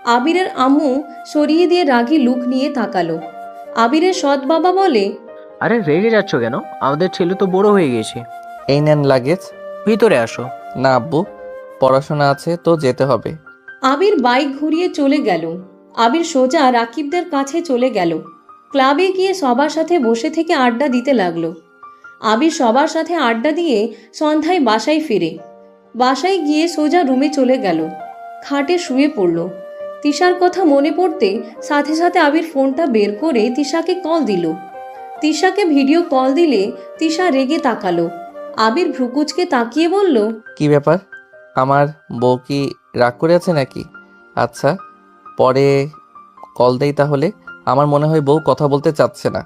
আবিরের আম্মু সরিয়ে দিয়ে রাগী লুক নিয়ে তাকালো। আবিরের সৎ বাবা বলে, আরে রেগে যাচ্ছ কেন? আমাদের ছেলে তো বড় হয়ে গেছে। এই নেন লাগেজ। ভিতরে আসো। না আব্বু, পড়াশোনা আছে তো যেতে হবে। আবির বাইক ঘুরিয়ে চলে গেল। আবির সোজা রাকিবদের কাছে চলে গেল। ক্লাবে গিয়ে সবার সাথে বসে থেকে আড্ডা দিতে লাগলো। আবির সবার সাথে আড্ডা দিয়ে সন্ধ্যায় বাসায় ফিরে। বাসায় গিয়ে সোজা রুমে চলে গেল। খাটে শুয়ে পড়ল। তিশার কথা মনে পড়তে সাথে সাথে আবির ফোনটা বের করে তিশাকে কল দিল। তিশাকে ভিডিও কল দিলে তিশা রেগে তাকালো। আবির ভ্রুকুচকে তাকিয়ে বলল, কি ব্যাপার, আমার বউ কি রাগ করে আছে নাকি? আচ্ছা, পরে কল দেই তাহলে। আমার মনে হয় বউ কথা বলতে চাচ্ছে না।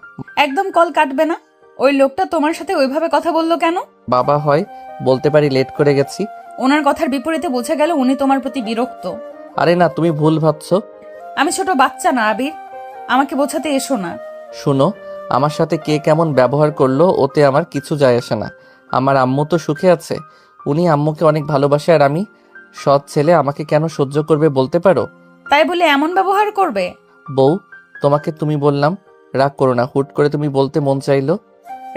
একদম কল কাটবে না। ওই লোকটা তোমার সাথে ওইভাবে কথা বললো কেন? বাবা হয়, বলতে পারি লেট করে গেছি। ওনার কথার বিপরীতে বোঝা গেল উনি তোমার প্রতি বিরক্ত। আরে না, তুমি ভুল ভাবছো। আমি ছোট বাচ্চা না আবির, আমাকে বোঝাতে এসো না। শুনো, আমার সাথে কে কেমন ব্যবহার করলো ওতে আমার কিছু যায় আসে না। আমার আম্মু তো সুখে আছে, উনি আম্মুকে অনেক ভালোবাসে, আর আমি সৎ ছেলে, আমাকে কেন সহ্য করবে বলতে পারো? তাই বলে এমন ব্যবহার করবে? বউ, তোমাকে তুমি বললাম, রাগ করো না। হুট করে তুমি বলতে মন চাইলো।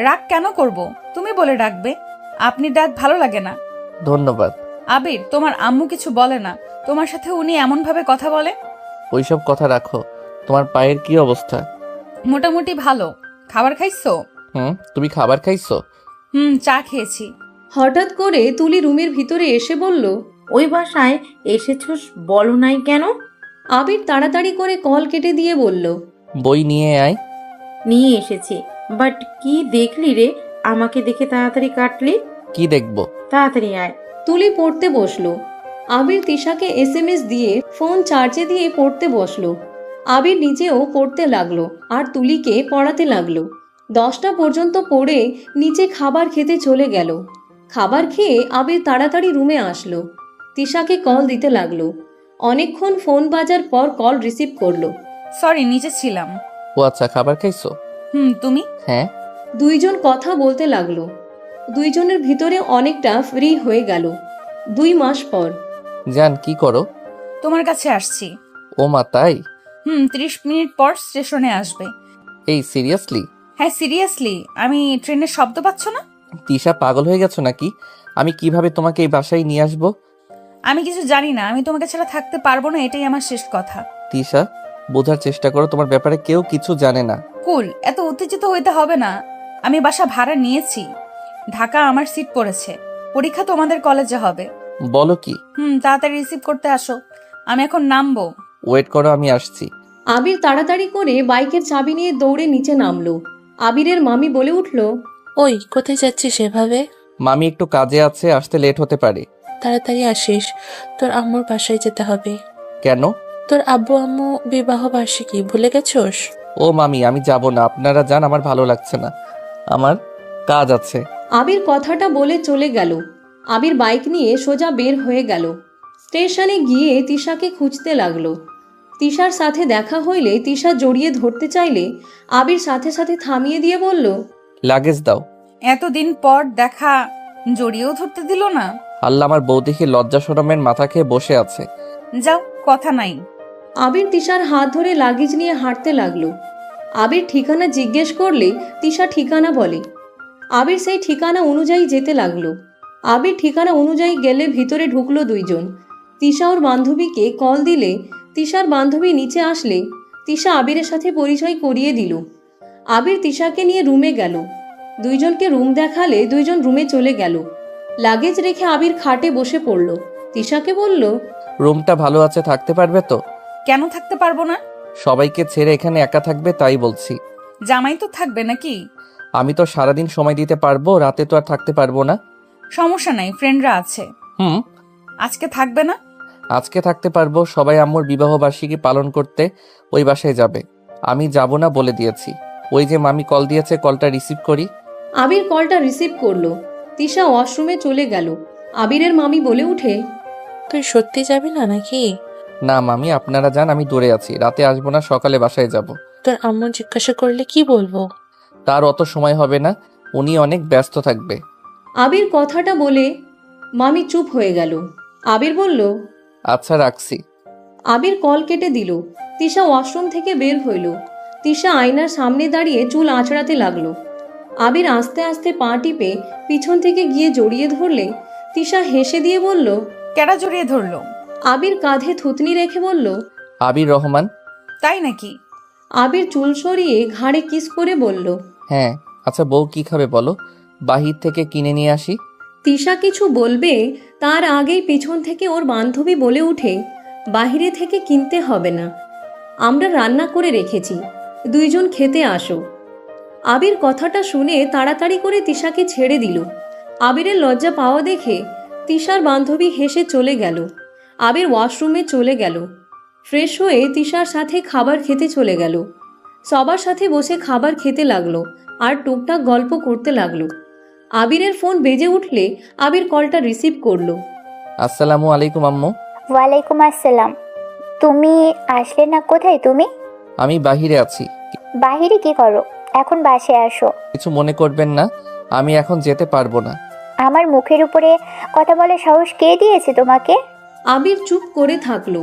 রাগ কেন করব? তুমি বলে ডাকবে। আপনি ডাক ভালো লাগে না। ধন্যবাদ। আবির, তোমার আম্মু কিছু বলে না? তোমার সাথে উনি এমন ভাবে কথা বলে? ওইসব কথা রাখো। তোমার পায়ের কি অবস্থা? মোটামুটি ভালো। খাবার খাইছো? তুমি খাবার খাইছো? চা খেয়েছি। হঠাৎ করে তুলি রুমের ভিতরে এসে বলল, ওই বাসায় এসেছস বলো নাই কেন? আবির তাড়াতাড়ি করে কল কেটে দিয়ে বলল, বই নিয়ে আয়। নিয়ে এসেছি, বাট কি দেখলি রে? আমাকে দেখে তাড়াতাড়ি কাটলি। কি দেখবো? তাড়াতাড়ি আয়। তুলি পড়তে বসলো। আবির তিশাকে এসএমএস দিয়ে ফোন চার্জে দিয়ে পড়তে বসলো। আবির নিজেও পড়তে লাগলো আর তুলিকে পড়াতে লাগলো। 10টা পর্যন্ত পড়ে নিচে খাবার খেতে চলে গেল। খাবার খেয়ে আবির তাড়াতাড়ি রুমে আসলো। তিশাকে কল দিতে লাগলো। অনেকক্ষণ ফোন বাজার পর কল রিসিভ করলো। সরি, নিচে ছিলাম। ও আচ্ছা, খাবার খাইছো? তুমি? হ্যাঁ। দুইজন কথা বলতে লাগলো। দুইজনের ভিতরে অনেকটা ফ্রি হয়ে গেল। 2 মাস পর। জান, কি করো? তোমার কাছে আসছি। ও মা, তাই? 30 মিনিট পর স্টেশনে আসবে। এই সিরিয়াসলি? হ্যাঁ সিরিয়াসলি। আমি ট্রেনের শব্দ পাচ্ছ না? তিশা, পাগল হয়ে গেছো নাকি? আমি কিভাবে তোমাকে এই বাসায় নিয়ে আসবো? আমি কিছু জানি না। আমি তোমাকে ছাড়া থাকতে পারবো না, এটাই আমার শেষ কথা। তিশা, বোঝার চেষ্টা করো, তোমার ব্যাপারে কেউ কিছু জানে না। কুল, এত উত্তেজিত হইতে হবে না। আমি বাসা ভাড়া নিয়েছি। ঢাকা আমার সিট পড়েছে। পরীক্ষা তোমাদের কলেজে হবে। বলো কি? তাড়াতাড়ি রিসিভ করতে আসো। আমি এখন নামবো। ওয়েট করো, আমি আসছি। আবির তাড়াতাড়ি করে বাইকের চাবি নিয়ে দৌড়ে নিচে নামলো। আবিরের মামি বলে উঠল, ওই কোথায় যাচ্ছিস এভাবে? মামি একটু কাজে আছে, আসতে লেট হতে পারে। তাড়াতাড়ি আসিস, তোর আম্মুর বাসায় যেতে হবে। কেন? তোর আব্বু আম্মু বিবাহ বার্ষিকী ভুলে গেছোস? ও মামি, আমি যাব না, আপনারা যান, আমার ভালো লাগছে না, আমার কাজ আছে। আবির কথাটা বলে চলে গেল। আবির বাইক নিয়ে সোজা বের হয়ে গেল। স্টেশনে গিয়ে তিশাকে খুঁজতে লাগলো। তিশার সাথে দেখা হইলে তিশা জড়িয়ে ধরতে চাইলে আবির সাথে সাথে থামিয়ে দিয়ে বলল, লাগেজ দাও। এতদিন পর দেখা, জড়িয়েও ধরতে দিল না। আল্লাহ, আমার বউ দেখে লজ্জা শরমের মাথা খেয়ে বসে আছে। যাও, কথা নাই। আবির তিশার হাত ধরে লাগেজ নিয়ে হাঁটতে লাগলো। আবির ঠিকানা জিজ্ঞেস করলে তিশা ঠিকানা বলে। আবির সেই ঠিকানা অনুযায়ী যেতে লাগলো। আবির ঠিকানা অনুযায়ী গেলে ভিতরে ঢুকলো দুইজন। তিশা ওর বান্ধবীকে কল দিলে তিশার বান্ধবী নিচে আসলে তিশা আবিরের সাথে পরিচয় করিয়ে দিল। আবির তিশাকে নিয়ে রুমে গেল। দুইজনকে রুম দেখালে দুইজন রুমে চলে গেল। লাগেজ রেখে আবির খাটে বসে পড়ল। তিশাকে বলল, রুমটা ভালো আছে, থাকতে পারবে তো? কেন থাকতে পারবো না? সবাইকে ছেড়ে এখানে একা থাকবে তাই বলছি। জামাই তো থাকবে নাকি? আমি তো সারাদিন সময় দিতে পারবো, রাতে তো আর থাকতে পারবো না। সমস্যা নাই, ফ্রেন্ডরা আছে। আজকে থাকবে না? আজকে থাকতে পারবো, সবাই আম্মুর বিবাহ বার্ষিকী পালন করতে ওই বাসায় যাবে। আমি যাব না বলে দিয়েছি। ওই যে মামি কল দিয়েছে, কলটা রিসিভ করি। আবির কলটা রিসিভ করলো। তিশা ওয়াশরুমে চলে গেল। আবিরের মামি বলে উঠে, তুই সত্যি যাবি না নাকি? না মামি, আপনারা যান, আমি দূরে আছি, রাতে আসবো না, সকালে বাসায় যাব। তোর আম্মু জিজ্ঞাসা করলে কি বলবো? তার অত সময় হবে না, উনি অনেক ব্যস্ত থাকবে। আবির কথাটা বলে মামি চুপ হয়ে গেল। আবির বলল, আচ্ছা, রাখছি। আবির কল কেটে দিল। তিশা ওয়াশরুম থেকে বের হইল। তিশা আয়নার সামনে দাঁড়িয়ে চুল আঁচড়াতে লাগলো। আবির আস্তে আস্তে পা টিপে পিছন থেকে গিয়ে জড়িয়ে ধরলে তিশা হেসে দিয়ে বলল, কেডা জড়িয়ে ধরলো? আবির কাঁধে থুতনি রেখে বলল, আবির রহমান। তাই নাকি? আবির চুল সরিয়ে ঘাড়ে কিস করে বলল, হ্যাঁ। আচ্ছা বউ কি খাবে বলো, বাহির থেকে কিনে নিয়ে আসি। তিশা কিছু বলবে তার আগেই পিছন থেকে ওর বান্ধবী বলে উঠে, বাহিরে থেকে কিনতে হবে না, আমরা রান্না করে রেখেছি, দুইজন খেতে আসো। আবির কথাটা শুনে তাড়াতাড়ি করে তিশাকে ছেড়ে দিল। আবিরের লজ্জা পাওয়া দেখে তিশার বান্ধবী হেসে চলে গেল। আবির ওয়াশরুমে চলে গেল। ফ্রেশ হয়ে তিশার সাথে খাবার খেতে চলে গেল। সবার সাথে বসে খাবার খেতে লাগলো আর টুকটাক গল্প করতে লাগলো। আবিরের ফোন বেজে উঠলে আবির কলটা রিসিভ করলো। আসসালামু আলাইকুম আম্মু। ওয়ালাইকুম আসসালাম। তুমি আসলে না? কোথায় তুমি? আমি বাহিরে আছি। বাহিরে কি করো? এখন বাসায় আসো। কিছু মনে করবেন না, আমি এখন যেতে পারবো না। আমার মুখের উপরে কথা বলার সাহস কে দিয়েছে তোমাকে? আবির চুপ করে থাকলো।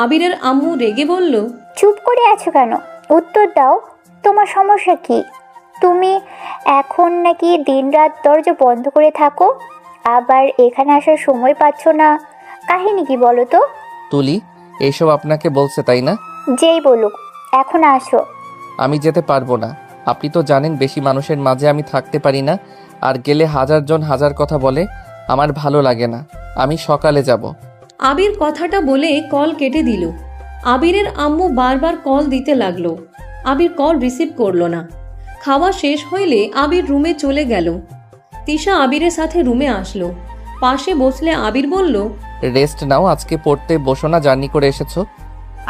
আবিরের আম্মু রেগে বলল, চুপ করে আছো কেন? উত্তর দাও, তোমার সমস্যা কি? তুমি এখন নাকি দিনরাত দরজা বন্ধ করে থাকো, আবার এখানে আসার সময় পাচ্ছ না, কাহিনী কি বলো তো? তুলি এইসব আপনাকে বলছে তাই না? যেই বলুক, এখন আসো। আমি যেতে পারবো না। আপনি তো জানেন বেশি মানুষের মাঝে আমি থাকতে পারি না, আর গেলে হাজার জন হাজার কথা বলে, আমার ভালো লাগে না। আমি সকালে যাব। আবির কথাটা বলে কল কেটে দিল। আবিরের আম্মু বারবার কল দিতে লাগলো। আবির কল রিসিভ করলো না। খাওয়া শেষ হইলে আবির রুমে চলে গেল। তিশা আবিরের সাথে রুমে আসলো। পাশে বসলে আবির বলল, রেস্ট নাও, আজকে পড়তে বসো না, জার্নি করে এসেছো।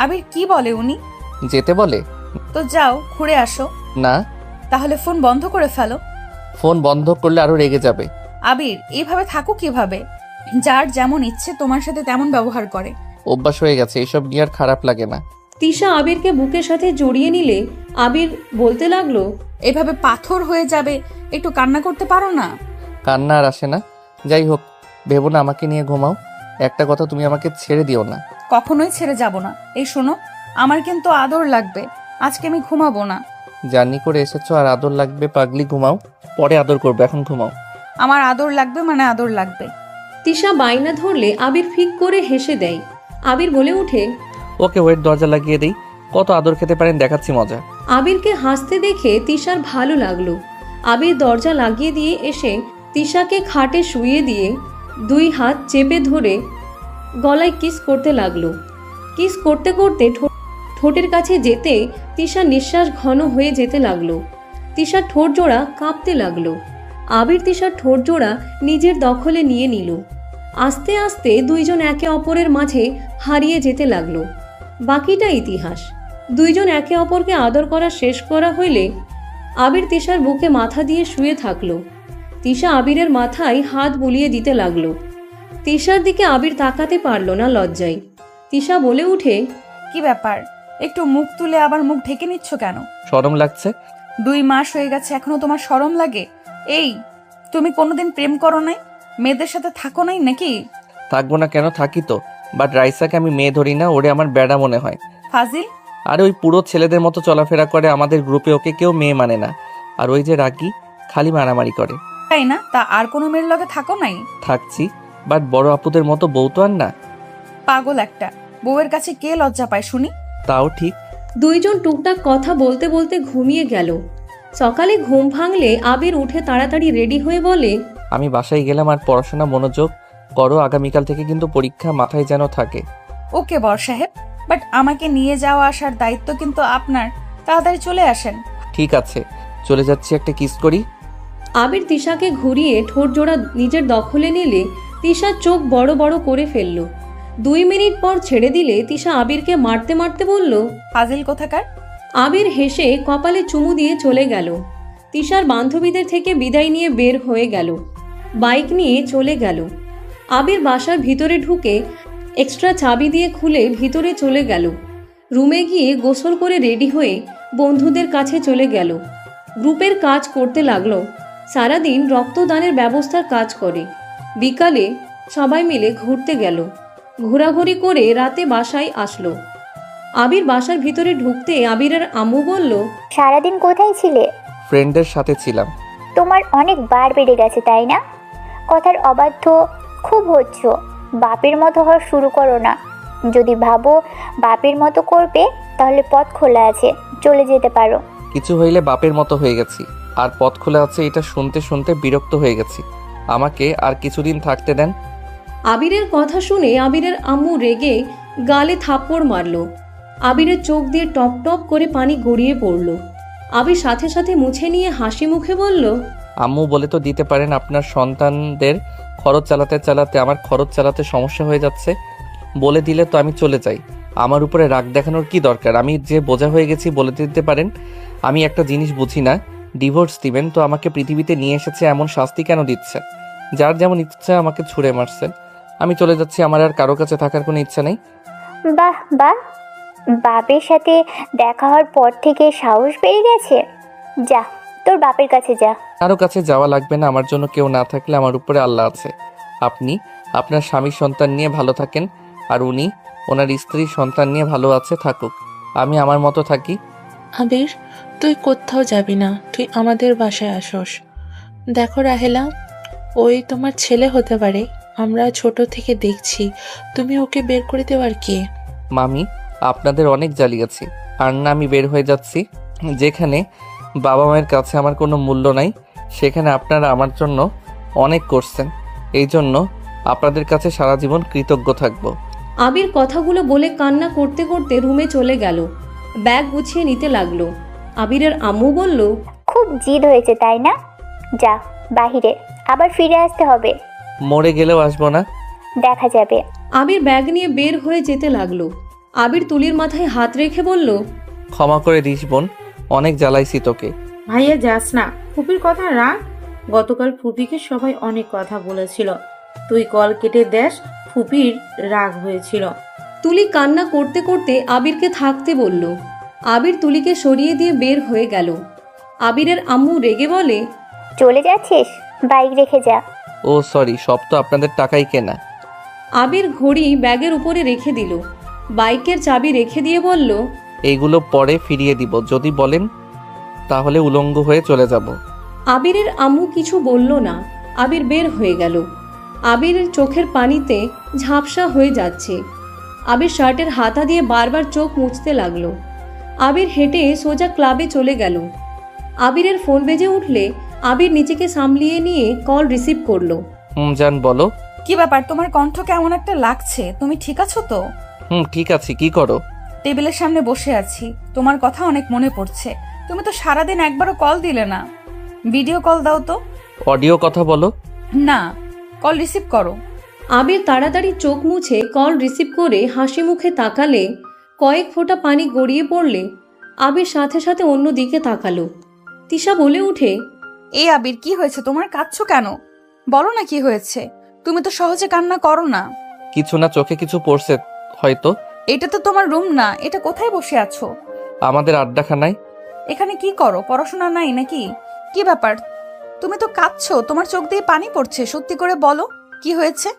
আবির কি বলে উনি? যেতে বলে। তো যাও, ঘুরে আসো। না। তাহলে ফোন বন্ধ করে ফেলো। ফোন বন্ধ করলে আরো রেগে যাবে। আবির এইভাবে থাকো কিভাবে? যার যেমন ইচ্ছে তোমার সাথে তেমন ব্যবহার করে। অভ্যাস হয়ে গেছে, এসব নিয়ে আর খারাপ লাগে না। তিশা আবিরকে বুকের সাথে জড়িয়ে নিলে আবির বলতে লাগলো, এভাবে পাথর হয়ে যাবে, একটু কান্না করতে পারো না? কান্না আর আসে না। যাই হোক, ভেবো না, আমাকে নিয়ে ঘুমাও। একটা কথা, তুমি আমাকে ছেড়ে দিও না। কখনোই ছেড়ে যাব না। এই শোনো, আমার কিন্তু আদর লাগবে, আজকে আমি ঘুমাবো না। জার্নি করে এসেছো আর আদর লাগবে? পাগলি, ঘুমাও, পরে আদর করবে, এখন ঘুমাও। আমার আদর লাগবে মানে আদর লাগবে। তিশা বাইনা ধরলে আবির ফিক করে হেসে দেয়। আবির বলে উঠে, ওকে ওয়েট, দরজা লাগিয়ে দেই। কত আদর খেতে পারেন দেখাচ্ছি মজা। আবিরকে হাসতে দেখে তিশার ভালো লাগলো। আবির দরজা লাগিয়ে দিয়ে এসে তিশাকে খাটে শুইয়ে দিয়ে দুই হাত চেপে ধরে গলায় কিস করতে লাগলো। কিস করতে করতে ঠোঁটের কাছে যেতে তিশার নিঃশ্বাস ঘন হয়ে যেতে লাগলো। তিশার ঠোঁট জোড়া কাঁপতে লাগলো। আবির তিশার ঠোঁট জোড়া নিজের দখলে নিয়ে নিল। আস্তে আস্তে দুইজন একে অপরের মাঝে হারিয়ে যেতে লাগলো। বাকিটা ইতিহাস। দুইজন একে অপরকে আদর করা শেষ করা হইলে আবির তিশার বুকে মাথা দিয়ে শুয়ে থাকলো। তিশা আবিরের মাথায় হাত বুলিয়ে দিতে লাগলো। তিশার দিকে আবির তাকাতে পারল না লজ্জায়। তিশা বলে উঠে, কি ব্যাপার, একটু মুখ তুলে আবার মুখ ঢেকে নিচ্ছ কেন? শরম লাগছে। 2 মাস হয়ে গেছে, এখনো তোমার শরম লাগে? এই, তুমি কোনোদিন প্রেম করো নাই? মেয়েদের সাথে থাকো নাই নাকি? থাকবো না কেন, থাকি তো। বাট রাইসাকে আমি মেয়ে ধরি না, ওরে আমার বেড়া মনে হয়। ফাজিল। আর ওই পুরো ছেলেদের মতো চলাফেরা করে, আমাদের গ্রুপে ওকে কেউ মেয়ে মানে না। আর ওই যে রাগি, খালি মারামারি করে। তাই না? তা আর কোনো মেয়ের লগে থাকো নাই? থাকছি, বাট বড় আপুদের মতো বউ তো আর না। পাগল একটা, বউয়ের কাছে কে লজ্জা পায় শুনি? তাও ঠিক। দুইজন টুকটাক কথা বলতে বলতে ঘুমিয়ে গেল। সকালে ঘুম ভাঙলে আবির উঠে তাড়াতাড়ি রেডি হয়ে বলে, আমি বাসায় গেলাম, আর পড়াশোনা মনোযোগ করো, আগামীকাল থেকে কিন্তু পরীক্ষা, মাথায় যেন থাকে। ওকে বর সাহেব, বাট আমাকে নিয়ে যাওয়া আসার দায়িত্ব কিন্তু আপনার। তাড়াতাড়ি চলে আসেন। ঠিক আছে, চলে যাচ্ছি, একটা কিস করি। আবির তিশাকে ঘুরিয়ে ঠোঁট জোড়া নিজের দখলে নিলে তিশা চোখ বড় বড় করে ফেলল। 2 মিনিট পর ছেড়ে দিলে তিশা আবিরকে মারতে মারতে বলল, ফাজিল কোথাকার। আবির হেসে কপালে চুমু দিয়ে চলে গেল। তিশার বান্ধবীদের থেকে বিদায় নিয়ে বের হয়ে গেল। বাইক নিয়ে চলে গেল। আবির বাসার ভিতরে ঢুকে এক্সট্রা চাবি দিয়ে খুলে ভিতরে চলে গেল। রুমে গিয়ে গোসল করে রেডি হয়ে বন্ধুদের কাছে চলে গেল। গ্রুপের কাজ করতে লাগলো। সারাদিন রক্তদানের ব্যবস্থার কাজ করে। বিকালে সবাই মিলে ঘুরতে গেল। ঘোরাঘুরি করে রাতে বাসায় আসলো। আবির বাসার ভিতরে ঢুকতে আবিরের আম্মু বলল, সারাদিন কোথায় ছিলে? ফ্রেন্ডের সাথে ছিলাম। তোমার অনেক বার বেড়ে গেছে তাই না? কথার অবাধ্য খুব হচ্ছ। বাপের মতো হওয়া শুরু করো না। যদি ভাবো বাপের মতো করবে তাহলে পথ খোলা আছে, চলে যেতে পারো। কিছু হইলে বাপের মতো হয়ে গেছি, আর পথ খোলা আছে এটা শুনতে শুনতে বিরক্ত হয়ে গেছি। আমাকে আর কিছুদিন থাকতে দেন। আবিরের কথা শুনে আবিরের আম্মু রেগে গালে থাপ্পড় মারল। আবিরের চোখ দিয়ে টপ টপ করে পানি গড়িয়ে পড়ল। আবির সাথে সাথে মুছে নিয়ে হাসি মুখে বলল, আম্মু বলে তো দিতে পারেন, আপনার সন্তানদের খরচ চালাতে চালাতে আমার খরচ চালাতে সমস্যা হয়ে যাচ্ছে। বলে দিলে তো আমি চলে যাই। আমার উপরে রাগ দেখানোর কি দরকার? আমি যে বোঝা হয়ে গেছি বলে দিতে পারেন। আমি একটা জিনিস বুঝি না, ডিভোর্স দিবেন তো আমাকে পৃথিবীতে নিয়ে এসেছে এমন শাস্তি কেন দিচ্ছে? যার যেমন ইচ্ছা আমাকে ছুঁড়ে মারছেন। আমি চলে যাচ্ছি, আমার আর কারো কাছে থাকার কোনো ইচ্ছা নেই। বাহ বাহ, বাপের সাথে দেখা হওয়ার পর থেকে সাহস বেড়ে গেছে। যা, তোর বাপের কাছে যা। কারো কাছে যাওয়া লাগবে না, আমার জন্য কেউ না থাকলে আমার উপরে আল্লাহ আছে। আপনি আপনার স্বামী সন্তান নিয়ে ভালো থাকেন, আর উনি ওনার স্ত্রী সন্তান নিয়ে ভালো আছে থাকুক। আমি আমার মতো থাকি। আবির, তুই কোথাও যাবি না, তুই আমাদের বাসায় আসস। দেখো রাহেলা, ওই তোমার ছেলে হতে পারে, আমরা ছোট থেকে দেখছি। তুমি ওকে বের করে দেওয়ার কে? মামি, আপনাদের অনেক জ্বালিয়েছি, আর না আমি বের হয়ে যাচ্ছি। যেখানে বাবা মায়ের কাছে আমার কোনো মূল্য নাই, সেখানে আপনারা আমার জন্য অনেক করছেন। এই জন্য আপনাদের কাছে সারা জীবন কৃতজ্ঞ থাকব। আবির কথাগুলো বলে কান্না করতে করতে রুমে চলে গেল। ব্যাগ গুছিয়ে নিতে লাগলো। আবিরের আম্মু বলল, খুব জিদ হয়েছে তাই না? যা বাহিরে, আবার ফিরে আসতে হবে। মরে গেলেও আসবো না। দেখা যাবে। আবির ব্যাগ নিয়ে বের হয়ে যেতে লাগলো। আবির তুলির মাথায় হাত রেখে বলল, ক্ষমা করে দিস বোন, অনেক জ্বালাইছি তোকে। ভাইয়া যাস না, ফুপির কথা রাখ। গতকাল ফুপিকে সবাই অনেক কথা বলেছিল, তুই কল কেটে দেস, ফুপির রাগ হয়েছিল। তুলি কান্না করতে করতে আবিরকে থাকতে বলল। আবির তুলিকে সরিয়ে দিয়ে বের হয়ে গেল। আবিরের আম্মু রেগে বলে, চলে যাচ্ছিস? বাইক রেখে যা। ও সরি, সব তো আপনাদের টাকাই কেনা। আবির ঘড়ি ব্যাগের উপরে রেখে দিল। বাইকের চাবি রেখে দিয়ে বলল, এইগুলো পরে ফিরিয়ে দিব, যদি বলেন তাহলে উলঙ্গ হয়ে চলে যাব। আবিরের আম্মু কিছু বলল না। আবির বের হয়ে গেল। আবিরের চোখের পানিতে ঝাপসা হয়ে যাচ্ছে। আবির শার্টের হাতা দিয়ে বারবার চোখ মুছতে লাগলো। আবির হেঁটে সোজা ক্লাবে চলে গেল। আবিরের ফোন বেজে উঠলে আবির নিজেকে সামলিয়ে নিয়ে কল রিসিভ করলো। জান বলো। কি ব্যাপার, তোমার কণ্ঠ কেমন একটা লাগছে? তুমি ঠিক আছো তো? ঠিক আছি। কি করো? টেবিলের সামনে বসে আছি, তোমার কথা অনেক মনে পড়ছে। তুমি তো সারাদিন একবারও কল দিলে না। ভিডিও কল দাও তো। অডিও কথা বলো। না, কল রিসিভ করো। আবির তাড়াতাড়ি চোখ মুছে কল রিসিভ করে হাসি মুখে তাকালে কয়েক ফোঁটা পানি গড়িয়ে পড়লে আবির সাথে সাথে অন্য দিকে তাকালো। তিশা বলে উঠে, এই আবির, কি হয়েছে তোমার? কাঁদছো কেন? বলো না কি হয়েছে। তুমি তো সহজে কান্না করো না। কিছু না, চোখে কিছু পড়ছে হয়তো। এটা তো তোমার রুম না, এটা কোথায় বসে আছো? আমাদের আড্ডাখানায়। এখানে কি করো? পড়াশোনা নাই নাকি? কি ব্যাপার, তুমি তো কাঁদছো, তোমার চোখ দিয়ে পানি পড়ছে। সত্যি করে বলো, কি হয়েছে?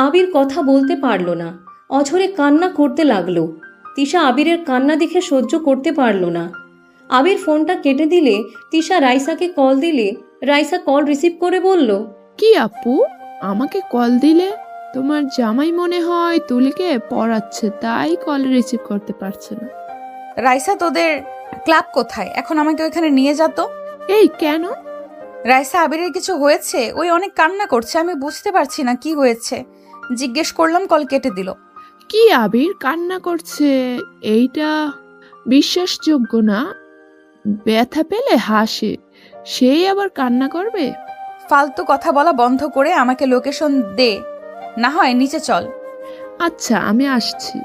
আবির কথা বলতে পারল না, অঝরে কান্না করতে লাগলো। তিশা আবিরের কান্না দেখে সহ্য করতে পারল না। আবির ফোনটা কেটে দিলে তিশা রাইসাকে কল দিলে রাইসা কল রিসিভ করে বলল, কি আপু, আমাকে কল দিলে? তোমার জামাই মনে হয় তুলিকে পড়াচ্ছে, তাই কল রিসিভ করতে পারছে না। রাইসা, তোদের ক্লাব কোথায়? এখন আমাকে ওইখানে নিয়ে যা তো। এই কেন? রাইসা, আবিরের কিছু হয়েছে? ওই অনেক কান্না করছে, আমি বুঝতে পারছি না কি হয়েছে। জিজ্ঞেস করলাম, কল কেটে দিল। কি আবির কান্না করছে? এইটা বিশ্বাসযোগ্য না। ব্যথা পেলে হাসে, সেই আবার কান্না করবে? ফালতু কথা বলা বন্ধ করে আমাকে লোকেশন দে, না হয় নিচে চল। আচ্ছা, আমি আসছি।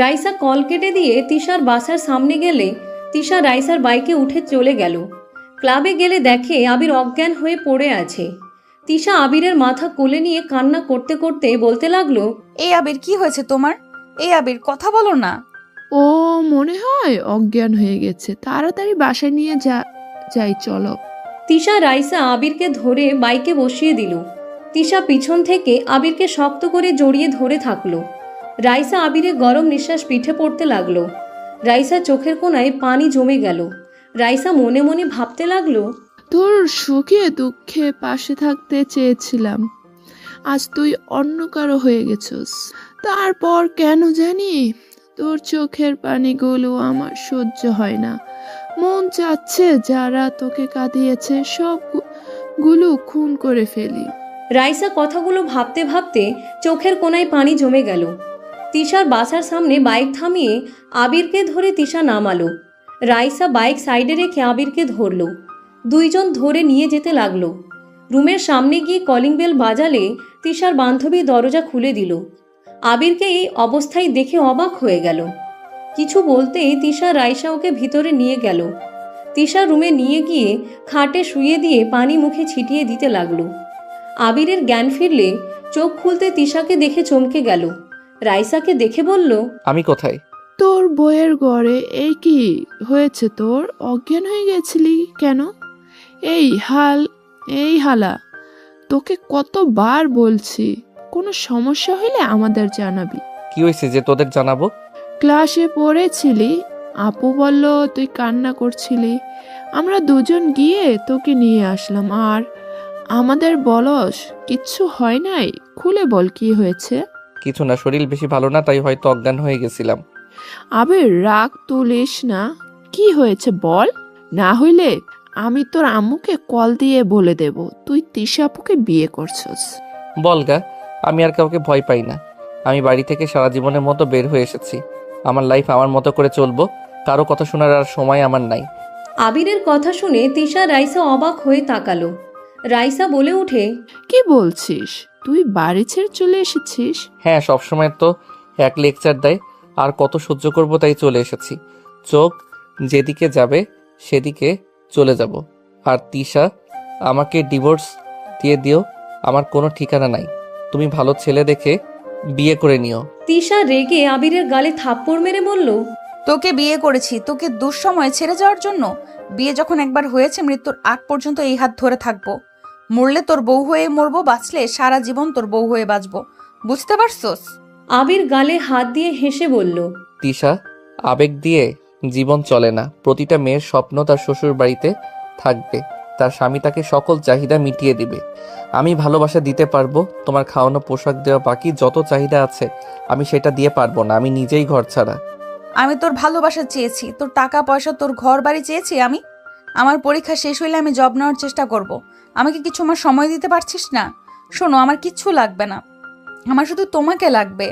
রাইসা কল কেটে দিয়ে তিশার বাসার সামনে গেলে তিশা রাইসার বাইকে উঠে চলে গেল। ক্লাবে গেলে দেখে আবির অজ্ঞান হয়ে পড়ে আছে। তিশা আবিরের মাথা কোলে নিয়ে কান্না করতে করতে বলতে লাগলো, এই আবির, কি হয়েছে তোমার? এই আবির, কথা বলো না। ও মনে হয় অজ্ঞান হয়ে গেছে, তাড়াতাড়ি বাসায় নিয়ে যাই চলো। তিশা রাইসা আবিরকে ধরে বাইকে বসিয়ে দিল। তিশা পিছন থেকে আবিরকে শক্ত করে জড়িয়ে ধরে থাকলো। রাইসা আবিরের গরম নিঃশ্বাস পিঠে পড়তে লাগলো। রাইসা চোখের কোণায় পানি জমে গেল। রাইসা মনে মনে ভাবতে লাগলো, তোর সুখে দুঃখে পাশে থাকতে চেয়েছিলাম, আজ তুই অন্য কারো হয়ে গেছস। তারপর কেন জানি তোর চোখের পানিগুলো আমার সহ্য হয় না। মন চাচ্ছে যারা তোকে কাঁদিয়েছে সবগুলো খুন করে ফেলি। রাইসা কথাগুলো ভাবতে ভাবতে চোখের কোণায় পানি জমে গেল। তিশার বাসার সামনে বাইক থামিয়ে আবিরকে ধরে তিশা নামালো। রাইসা বাইক সাইডে রেখে আবিরকে ধরলো। দুইজন ধরে নিয়ে যেতে লাগলো। রুমের সামনে গিয়ে কলিং বেল বাজালে তিশার বান্ধবী দরজা খুলে দিল। আবিরকে এই অবস্থায় দেখে অবাক হয়ে গেল। কিছু বলতেই তিশা রাইসা ওকে ভিতরে নিয়ে গেল। তিশা রুমে নিয়ে গিয়ে খাটে শুয়ে দিয়ে পানি মুখে ছিটিয়ে দিতে লাগলো। আবিরের জ্ঞান ফিরলে চোখ খুলতে তিশাকে দেখে চমকে গেল। রাইসাকে দেখে বলল, আমি কোথায়? তোর বইয়ের ঘরে। এই কি হয়েছে তোর? অজ্ঞান হয়ে গেছিলি কেন? এই হালা, তোকে কতবার বলছি কোনো সমস্যা হলে আমাদের জানাবি। কি হয়েছে যে তোদের জানাবো? ক্লাসে পড়েছিলি, আপু বলল তুই কান্না করছিলি, আমরা দুজন গিয়ে তোকে নিয়ে আসলাম। আর আমাদের বলস কিচ্ছু হয় নাই, খুলে বল কি হয়েছে। কিছু না, শরীর বেশি ভালো না, তাই হয়তো অজ্ঞান হয়ে গেছিলাম। আবির রাগ তুলিস না, কি হয়েছে বল, না হইলে আমি তোর আম্মুকে কল দিয়ে বলে দেব তুই তিশা আপুকে বিয়ে করছস। বলগা, আমি আর কাউকে ভয় পাই না। আমি বাড়ি থেকে সারা জীবনের মতো বের হয়ে এসেছি। আমার লাইফ আমার মতো করে চলবো, কারো কথা শোনার আর সময় আমার নাই। আবিরের কথা শুনে তিশা রাইসা অবাক হয়ে তাকালো। রাইসা বলে ওঠে, কি বলছিস, তুই বাড়ি ছেড়ে চলে এসেছিস? হ্যাঁ, সবসময় তো এক লেকচার দেয়, আর কত সহ্য করবো, তাই চলে এসেছি। চোখ যেদিকে যাবে সেদিকে চলে যাব। আর তিশা, আমাকে ডিভোর্স দিয়ে দিও, আমার কোনো ঠিকানা নাই। তুমি ভালো ছেলে দেখে বিয়ে করে নিও। তিশা রেগে আবিরের গালে থাপ্পড় মেরে বলল, তোকে বিয়ে করেছি তোকে দুঃসময়ে ছেড়ে যাওয়ার জন্য? বিয়ে যখন একবার হয়েছে, মৃত্যুর আগ পর্যন্ত এই হাত ধরে থাকবো। মরলে তোর বউ হয়ে মরবো, বাঁচলে সারা জীবন তোর বউ হয়ে বাঁচবো, বুঝতে পারছোস? আবির গালে হাত দিয়ে হেসে বলল, তিশা, আবেগ দিয়ে জীবন চলে না। প্রতিটা মেয়ের স্বপ্ন তার শ্বশুর বাড়িতে থাকবে, তার স্বামী তাকে সকল চাহিদা মিটিয়ে দিবে। আমি ভালোবাসা দিতে পারবো, তোমার খাওয়ানো পোশাক দেওয়া, বাকি যত চাহিদা আছে আমি সেটা দিয়ে পারবো না, আমি নিজেই ঘর ছাড়া। আমি তোর ভালোবাসা চেয়েছি, তোর টাকা পয়সা, তোর ঘর বাড়ি চেয়েছি আমি। আমার পরীক্ষা শেষ হইলে আমি জব নেওয়ার চেষ্টা করব। আমাকে কিছু আমার সময় দিতে পারছিস না? শোনো, আমার কিচ্ছু লাগবে না, আমার শুধু তোমাকে লাগবে।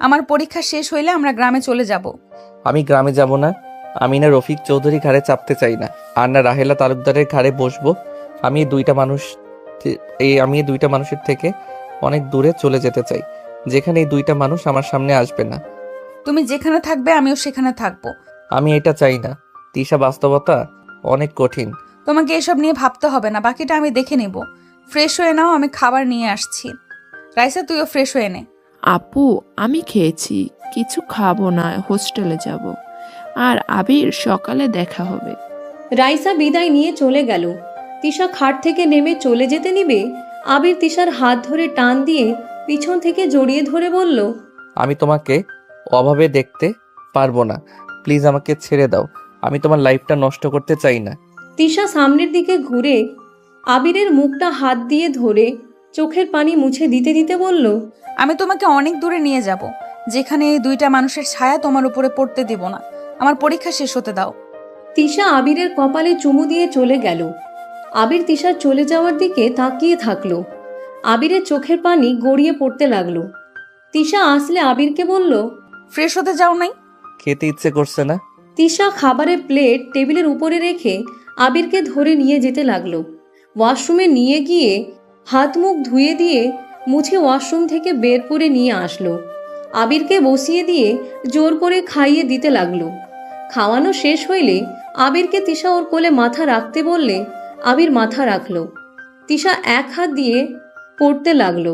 আমার পরীক্ষা শেষ হইলে আমরা গ্রামে চলে যাব। আমি গ্রামে যাব না, আমি না রফিক চৌধুরী ঘাড়ে চাপতে চাই না, আর না রাহেলা তালুকদারের ঘাড়ে বসবো। আমি এই দুইটা মানুষের থেকে অনেক দূরে চলে যেতে চাই, যেখানে এই দুইটা মানুষ আমার সামনে আসবে না। তুমি যেখানে থাকবে আমিও সেখানে থাকবো। আমি এটা চাই না তিশা, বাস্তবতা অনেক কঠিন। তোমাকে এসব নিয়ে ভাবতে হবে না, বাকিটা আমি দেখে নেব। ফ্রেশ হয়ে নাও, আমি খাবার নিয়ে আসছি। রাইসা, তুইও ফ্রেশ হয়ে নে। আপু, আমি খেয়েছি, কিছু খাবো না, হোস্টেলে যাব। আর আবির, সকালে দেখা হবে। রাইসা বিদায় নিয়ে চলে গেল। তিশা খাট থেকে নেমে চলে যেতে নিবে, আবির তিশার হাত ধরে টান দিয়ে পিছন থেকে জড়িয়ে ধরে বলল, আমি তোমাকে অভাবে দেখতে পারবো না, প্লিজ আমাকে ছেড়ে দাও, আমি তোমার লাইফটা নষ্ট করতে চাই না। তিশা সামনের দিকে ঘুরে আবিরের মুখটা হাত দিয়ে ধরে চোখের পানি মুছে দিতে দিতে বলল, আমি তোমাকে অনেক দূরে নিয়ে যাব, যেখানে এই দুইটা মানুষের ছায়া তোমার উপরে পড়তে দেব না। আমার পরীক্ষা শেষ হতে দাও। তিশা আবিরের কপালে চুমু দিয়ে চলে গেল। আবির তিশার চলে যাওয়ার দিকে তাকিয়ে থাকলো। আবিরের চোখের পানি গড়িয়ে পড়তে লাগলো। তিশা আসলে আবিরকে বলল, ফ্রেশ হতে যাও নাই? খেতে ইচ্ছে করছে না। তিশা খাবারের প্লেট টেবিলের উপরে রেখে আবিরকে ধরে নিয়ে যেতে লাগলো। ওয়াশরুমে নিয়ে গিয়ে হাত মুখ ধুয়ে দিয়ে মুছে ওয়াশরুম থেকে বের করে নিয়ে আসলো। আবিরকে বসিয়ে দিয়ে জোর করে খাইয়ে দিতে লাগলো। খাওয়ানো শেষ হইলে আবিরকে তিশা ওর কোলে মাথা রাখতে বললে আবির মাথা রাখলো। তিশা এক হাত দিয়ে পড়তে লাগলো,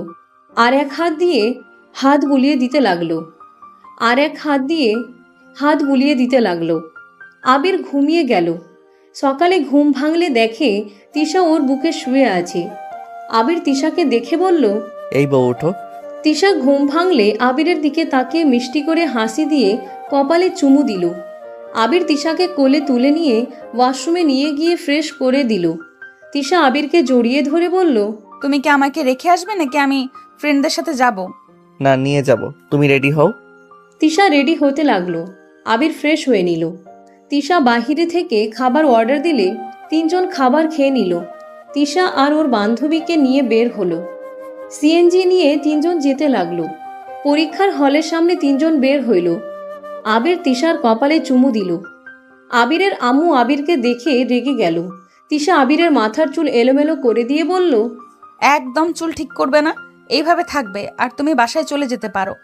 আর এক হাত দিয়ে হাত বুলিয়ে দিতে লাগলো, আর এক হাত দিয়ে হাত বুলিয়ে দিতে লাগলো। আবির ঘুমিয়ে গেল। সকালে ঘুম ভাঙলে দেখে তিশা ওর বুকে শুয়ে আছে। আবির তিশাকে দেখে বলল, এই বউ, ওঠো, তিশা ঘুম ভাঙলে আবিরের দিকে তাকিয়ে মিষ্টি করে হাসি দিয়ে কপালে চুমু দিল। আবির তিশাকে কোলে তুলে নিয়ে ওয়াশরুমে নিয়ে গিয়ে ফ্রেশ করে দিল। তিশা আবিরকে জড়িয়ে ধরে বলল, তুমি কি আমাকে রেখে আসবে নাকি আমি ফ্রেন্ডদের সাথে যাব? না, নিয়ে যাব। তুমি রেডি হও। তিশা রেডি হতে লাগলো। আবির ফ্রেশ হয়ে নিল। তিশা বাহিরে থেকে খাবার অর্ডার দিলে তিনজন খাবার খেয়ে নিল। তিশা আর ওর বান্ধবীকে নিয়ে বের হলো। সিএনজি নিয়ে তিনজন যেতে লাগলো। পরীক্ষার হলের সামনে তিনজন বের হইল। আবির তিশার কপালে চুমু দিল। আবিরের আম্মু আবিরকে দেখে রেগে গেল। তিশা আবিরের মাথার চুল এলোমেলো করে দিয়ে বলল, একদম চুল ঠিক করবে না, এইভাবে থাকবে, আর তুমি বাসায় চলে যেতে পারো।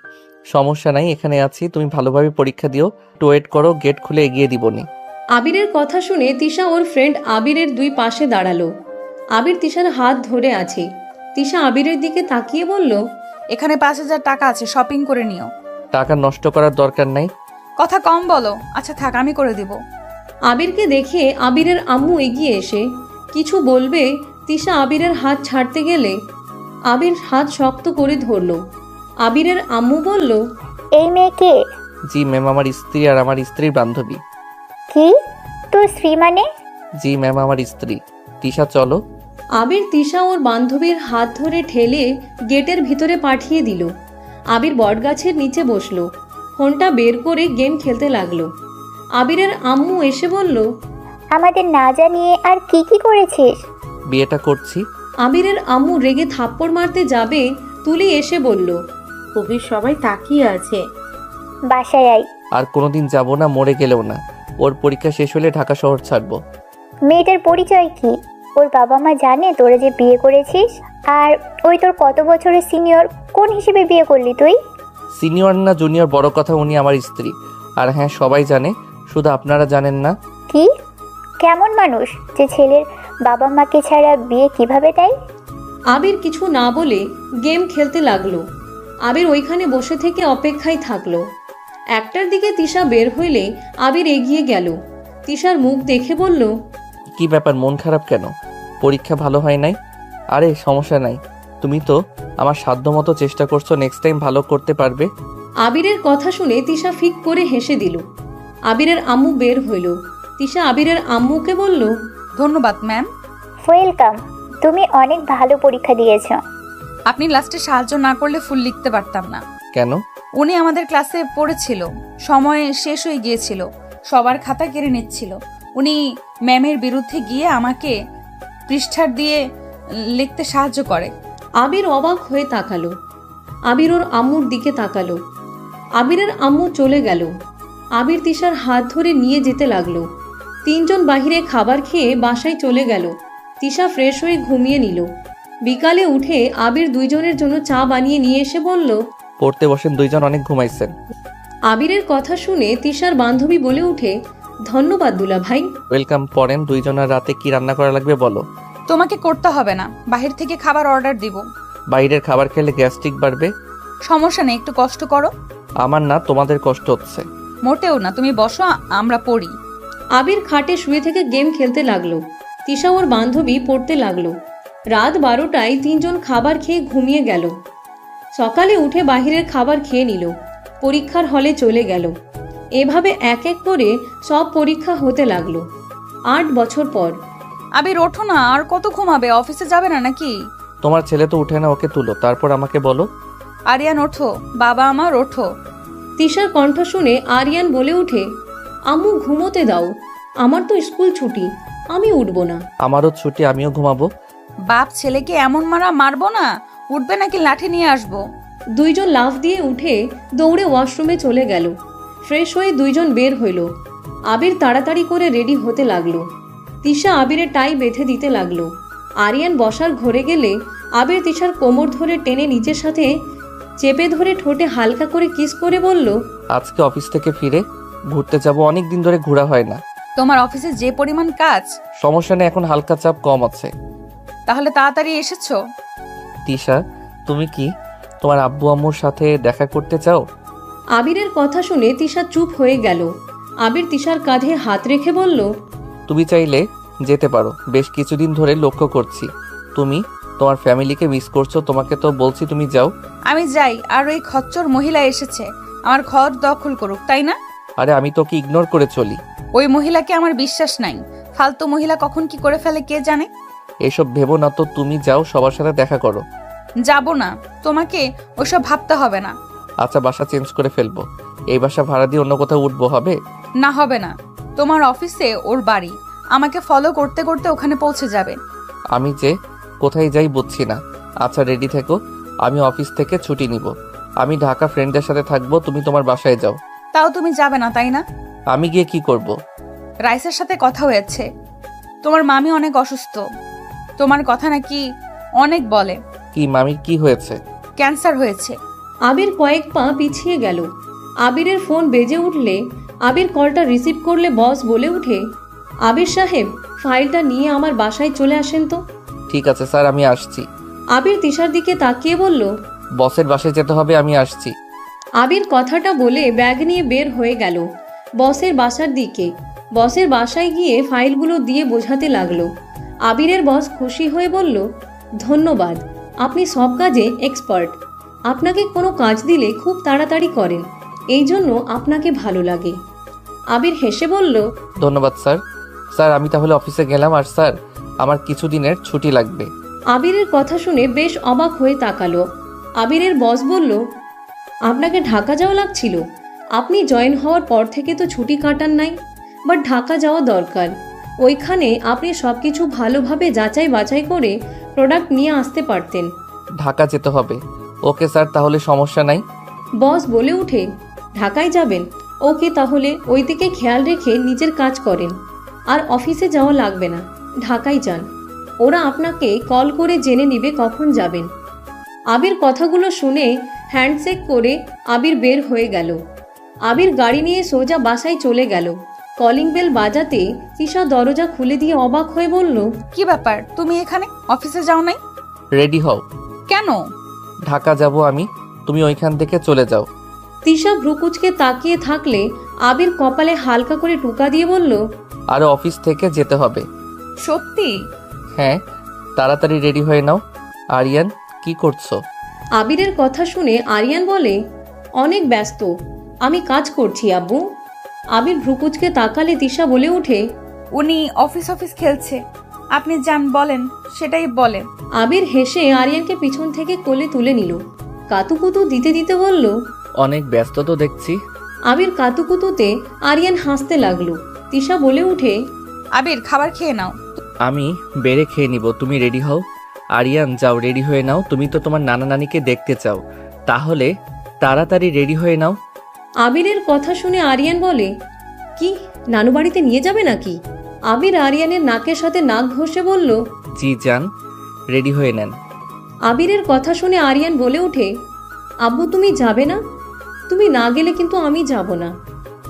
সমস্যা নাই, এখানে আছি। তুমি ভালোভাবে পরীক্ষা দিও। একটু ওয়েট করো, গেট খুলে এগিয়ে দিবনি। আবিরের কথা শুনে তিশা ওর ফ্রেন্ড আবিরের দুই পাশে দাঁড়ালো। আবির তিশার হাত ধরে আছে। তিশা আবিরের দিকে তাকিয়ে বলল, এখানে 5,000 টাকা আছে, শপিং করে নিও। টাকা নষ্ট করার দরকার নাই। কথা কম বলো। আচ্ছা থাক, আমি করে দিব। আবিরকে দেখে আবিরের আম্মু এগিয়ে এসে কিছু বলবে, তিশা আবিরের হাত ছাড়তে গেলে আবির হাত শক্ত করে ধরল। আবিরের আম্মু বলল, এই মেয়ে কে? জি ম্যাম, আমার স্ত্রী আর আমার স্ত্রীর বান্ধবী। কি? তোর স্ত্রী মানে? জি ম্যাম, আমার স্ত্রী। তিশা চলো। আবির তিশা ওর বান্ধবীর হাত ধরে ঠেলে গেটের ভিতরে পাঠিয়ে দিল। আবির বটগাছের নিচে বসলো। ফোনটা বের করে গেম খেলতে লাগলো। আবিরের আম্মু এসে বলল, আমাদের না জানিয়ে আর কি কি করেছিস? বিয়েটা করছি। আবিরের আম্মু রেগে থাপ্পড় মারতে যাবে, তুলি এসে বলল, খুবই সবাই তাকিয়ে আছে। বাসায় আই। আর কোনোদিন যাব না, মরে গেলেও না। ওর পরীক্ষা শেষ হলে ঢাকা শহর ছাড়বো। মেয়েটার পরিচয় কি? ওর বাবা মা জানে তোরা যে বিয়ে করেছিস? আর ওই তোর কত বছরের সিনিয়র, কোন হিসেবে বিয়ে করলি তুই? সিনিয়র না জুনিয়র বড় কথা, উনি আমার স্ত্রী। আর হ্যাঁ, সবাই জানে, শুধু আপনারা জানেন না। কি? কেমন মানুষ যে ছেলের বাবা মাকে ছাড়া বিয়ে কিভাবে দেয়? আবির কিছু না বলে গেম খেলতে লাগলো। আবির ওইখানে বসে থেকে অপেক্ষায় থাকলো। একটার দিকে তিশা বের হইলে আবির এগিয়ে গেল। তিশার মুখ দেখে বলল, কি ব্যাপার, মন খারাপ কেন? পরীক্ষা ভালো হয় নাই? আরে সমস্যা নাই, তুমি তো আমার সাধ্যমতো চেষ্টা করছো, নেক্সট টাইম ভালো করতে পারবে। আবিরের কথা শুনে তিশা ফিক করে হেসে দিল। আবিরের আম্মু বের হইল। তিশা আবিরের আম্মুকে বলল, ধন্যবাদ ম্যাম। ওয়েলকাম। তুমি অনেক ভালো পরীক্ষা দিয়েছো। আপনি লাস্টে সাহায্য না করলে ফুল লিখতে পারতাম না। কেন? উনি আমাদের ক্লাসে পড়েছিল, সময় শেষ হয়ে গিয়েছিল, সবার খাতা কেড়ে নিচ্ছিল। উনি ম্যামের বিরুদ্ধে গিয়ে আমাকে পৃষ্ঠার দিয়ে লিখতে সাহায্য করে। আবির অবাক হয়ে তাকালো। আবির ওর আম্মুর দিকে তাকালো। আবিরের আম্মু চলে গেল। আবির তিশার হাত ধরে নিয়ে যেতে লাগলো। তিনজন বাহিরে খাবার খেয়ে বাসায় চলে গেল। তিশা ফ্রেশ হয়ে ঘুমিয়ে নিল। বিকালে উঠে আবির দুইজনের জন্য চা বানিয়ে নিয়ে এসে বলল, পড়তে বসেন, দুইজন অনেক ঘুমাইছেন। আবিরের কথা শুনে তিশার বান্ধবী বলে উঠে, ধন্যবাদ দুলা ভাই। ওয়েলকাম। পড়েন। দুইজনের রাতে কি রান্না করা লাগবে বলো। তোমাকে করতে হবে না, বাহির থেকে খাবার অর্ডার দিব। বাইরের খাবার খেলে গ্যাস্ট্রিক বাড়বে। সমস্যা নেই, একটু কষ্ট করো। আমার না, তোমাদের কষ্ট হচ্ছে। মোটেও না, তুমি বসো, আমরা পড়ি। আবির খাটে শুয়ে থেকে গেম খেলতে লাগলো। তিশা ওর বান্ধবী পড়তে লাগলো। রাত 12টায় তিনজন খাবার খেয়ে ঘুমিয়ে গেল। সকালে উঠে বাহিরের খাবার খেয়ে নিল। পরীক্ষার হলে চলে গেল। এভাবে এক এক করে সব পরীক্ষা হতে লাগলো। 8 বছর পর। আবির ওঠো না, আর কত ঘুমাবে? অফিসে যাবে না নাকি? তোমার ছেলে তো উঠে না, ওকে তুলো, তারপর আমাকে বলো। আরিয়ান ওঠো, বাবা আমার ওঠো। তিশার কণ্ঠ শুনে আরিয়ান বলে উঠে, আম্মু ঘুমোতে দাও, আমার তো স্কুল ছুটি, আমি উঠবো না। আমারও ছুটি, আমিও ঘুমাবো। বাপ ছেলেকে এমন মারবো না, উঠবে নাকি লাঠি নিয়ে আসবো। দুইজন লাফ দিয়ে উঠে দৌড়ে ওয়াশরুমে চলে গেল। ফ্রেশ হয়ে দুইজন বের হইল। আবির তাড়াতাড়ি করে রেডি হতে লাগলো। তিশা আবিরের টাই বেঁধে দিতে লাগলো। আরিয়ান বসার ঘরে গেলে আবির তিশার কোমর ধরে টেনে নিজের সাথে চেপে ধরে ঠোঁটে হালকা করে কিস করে বলল, আজকে অফিস থেকে ফিরে ঘুরতে যাব, অনেক দিন ধরে ঘোরা হয় না। তোমার অফিসে যে পরিমাণ কাজ। সমস্যা নেই, এখন হালকা চাপ কম আছে। তাহলে তাড়াতাড়ি এসেছো। তিশা, তুমি কি তোমার আব্বু আম্মুর সাথে দেখা করতে চাও? আবিরের কথা শুনে তিশা চুপ হয়ে গেল। আবির তিশার কাঁধে হাত রেখে বলল, তুমি চাইলে যেতে পারো, বেশ কিছুদিন ধরে লক্ষ্য করছি তুমি তোমার ফ্যামিলিকে মিস করছো, তোমাকে তো বলছি তুমি যাও। আমি যাই আর ওই খচ্চর মহিলা এসেছে আমার ঘর দখল করুক, তাই না? আরে আমি তোকে ইগনোর করে চলি। ওই মহিলাকে আমার বিশ্বাস নাই। ফালতু মহিলা কখন কি করে ফেলে কে জানে। এসব ভেবো না তো, তুমি যাও, সবার সাথে দেখা করো। যাব না, তোমাকে ওসব ভাবতে হবে না। আচ্ছা, বাসা চেঞ্জ করে ফেলবো। এই বাসা ভাড়া দিয়ে অন্য কোথাও উঠবো, হবে? না, হবে না। তোমার অফিসে ওর বাড়ি, আমাকে ফলো করতে করতে ওখানে পৌঁছে যাবে। আমি যে কোথায় যাই বুঝছি না। আচ্ছা, রেডি থেকো, আমি অফিস থেকে ছুটি নিব। আমি ঢাকা ফ্রেন্ডদের সাথে থাকবো, তুমি তোমার বাসায় যাও। তাও তুমি যাবে না, তাই না? আমি গিয়ে কি করব? রাইসের সাথে কথা হয়েছে, তোমার মামি অনেক অসুস্থ, তোমার কথা নাকি অনেক বলে। কি মামির কি হয়েছে? ক্যান্সার হয়েছে। আবির কয়েক পা পিছিয়ে গেল। আবিরের ফোন বেজে উঠলে আবির কলটা রিসিভ করলে বস বলে উঠে, আবির সাহেব, ফাইলটা নিয়ে আমার বাসায় চলে আসেন তো। ঠিক আছে স্যার, আমি আসছি। আবির তিশার দিকে তাকিয়ে বলল, বসের বাসায় যেতে হবে, আমি আসছি। আবির কথাটা বলে ব্যাগ নিয়ে বের হয়ে গেল বসের বাসার দিকে। বসের বাসায় গিয়ে ফাইলগুলো দিয়ে বোঝাতে লাগলো। আবিরের বস খুশি হয়ে বলল, ধন্যবাদ, আপনি সব কাজে এক্সপার্ট। আপনাকে কোনো কাজ দিলে খুব তাড়াতাড়ি করেন, এই জন্য আপনাকে ভালো লাগে। আবির হেসে বলল, ধন্যবাদ স্যার। স্যার আমি তাহলে অফিসে গেলাম। আর স্যার, আমার কিছুদিনের ছুটি লাগবে। আবিরের কথা শুনে বেশ অবাক হয়ে তাকালো। আবিরের বস বলল, আপনাকে ঢাকা যাওয়া লাগছিল? আপনি জয়েন হওয়ার পর থেকে তো ছুটি কাটান নাই, বাট ঢাকা যাওয়া দরকার। ওইখানে আপনি সব কিছু ভালোভাবে যাচাই বাছাই করে প্রোডাক্ট নিয়ে আসতে পারতেন। ঢাকা যেতে হবে? ওকে স্যার, তাহলে সমস্যা নাই। বস বলে উঠে, ঢাকায় যাবেন? ওকে, তাহলে ওই দিকে খেয়াল রেখে নিজের কাজ করেন, আর অফিসে যাওয়া লাগবে না, ঢাকায় যান। ওরা আপনাকে কল করে জেনে নিবে কখন যাবেন। আবির কথাগুলো শুনে হ্যান্ডশেক করে আবির বের হয়ে গেল। আবির গাড়ি নিয়ে সোজা বাসায় চলে গেল। কলিং বেল বাজাতে তিশা দরজা খুলে দিয়ে অবাক হয়ে বলল, কি ব্যাপার, তুমি এখানে? অফিসে যাও নাই? রেডি হও। কেন? ঢাকা যাব আমি, তুমি ওইখান থেকে চলে যাও। তিশা ভ্রুকুচকে তাকিয়ে থাকলে আবির কপালে হালকা করে টুকা দিয়ে বলল, আর অফিস থেকে যেতে হবে। সত্যি? হ্যাঁ, তাড়াতাড়ি রেডি হয়ে নাও। আরিয়ান, কি করছো? আবিরের কথা শুনে আরিয়ান বলে, অনেক ব্যস্ত, আমি কাজ করছি আব্বু। আবির ভ্রুকুচকে তাকালে তিশা বলে উঠে, উনি অফিস খেলছে, আপনি যান, বলেন, সেটাই বলেন। আবির হেসে আরিয়ানকে পিছন থেকে কোলে তুলে নিল। কাতুকুতু দিতে দিতে বলল, অনেক ব্যস্ত তো দেখছি। আবির কাতুকুতুতে আরিয়ান হাসতে লাগলো। তিশা বলে উঠে, আবির, খাবার খেয়ে নাও। আমি বেড়ে খেয়ে নিব, তুমি রেডি হও। আরিয়ান, যাও রেডি হয়ে নাও। তুমি তো তোমার নানা নানিকে দেখতে চাও, তাহলে তাড়াতাড়ি রেডি হয়ে নাও। আবিরের কথা শুনে আরিয়ান বলে, কি নানু বাড়িতে নিয়ে যাবে নাকি? আবির আরিয়ানের নাকের সাথে নাক ঘষে বলল, জি যান, রেডি হয়ে নেন। আবিরের কথা শুনে আরিয়ান বলে ওঠে, আব্বু তুমি যাবে না? তুমি না গেলে কিন্তু আমি যাব না।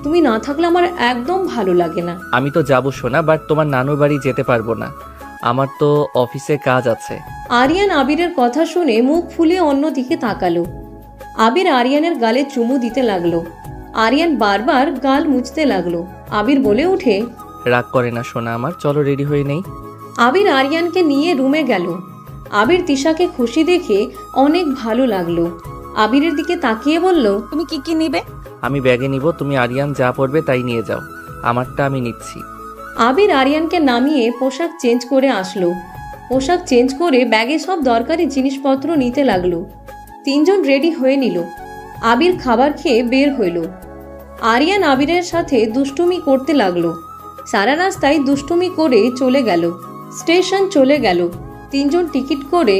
তুমি না থাকলে আমার একদম ভালো লাগে না। আমি তো যাবো শোনা, বাট তোমার নানুর বাড়ি যেতে পারবো না, আমার তো অফিসে কাজ আছে। আরিয়ান আবিরের কথা শুনে মুখ ফুলে অন্যদিকে তাকালো। আবির আরিয়ানের গালে চুমু দিতে লাগলো। আরিয়ান বারবার গাল মুছতে লাগলো। আবির বলে উঠে, রাগ করে না সোনা আমার, চলো রেডি হয়ে নেই। আবির আরিয়ানকে নিয়ে রুমে গেল। আবির তিশাকে খুশি দেখে অনেক ভালো লাগলো। আবিরের দিকে তাকিয়ে বলল, তুমি কি কি নিবে? আমি ব্যাগে নিব, তুমি আরিয়ান যা পড়বে তাই নিয়ে যাও, আমারটা আমি নিচ্ছি। আবির আরিয়ানকে নামিয়ে পোশাক চেঞ্জ করে আসলো। পোশাক চেঞ্জ করে ব্যাগে সব দরকারি জিনিসপত্র নিতে লাগলো। তিনজন রেডি হয়ে নিল। আবির খাবার খেয়ে বের হইল। আরিয়ান আবিরের সাথে দুষ্টুমি করতে লাগলো। সারা রাস্তায় দুষ্টুমি করে চলে গেল। স্টেশন চলে গেল। তিনজন টিকিট করে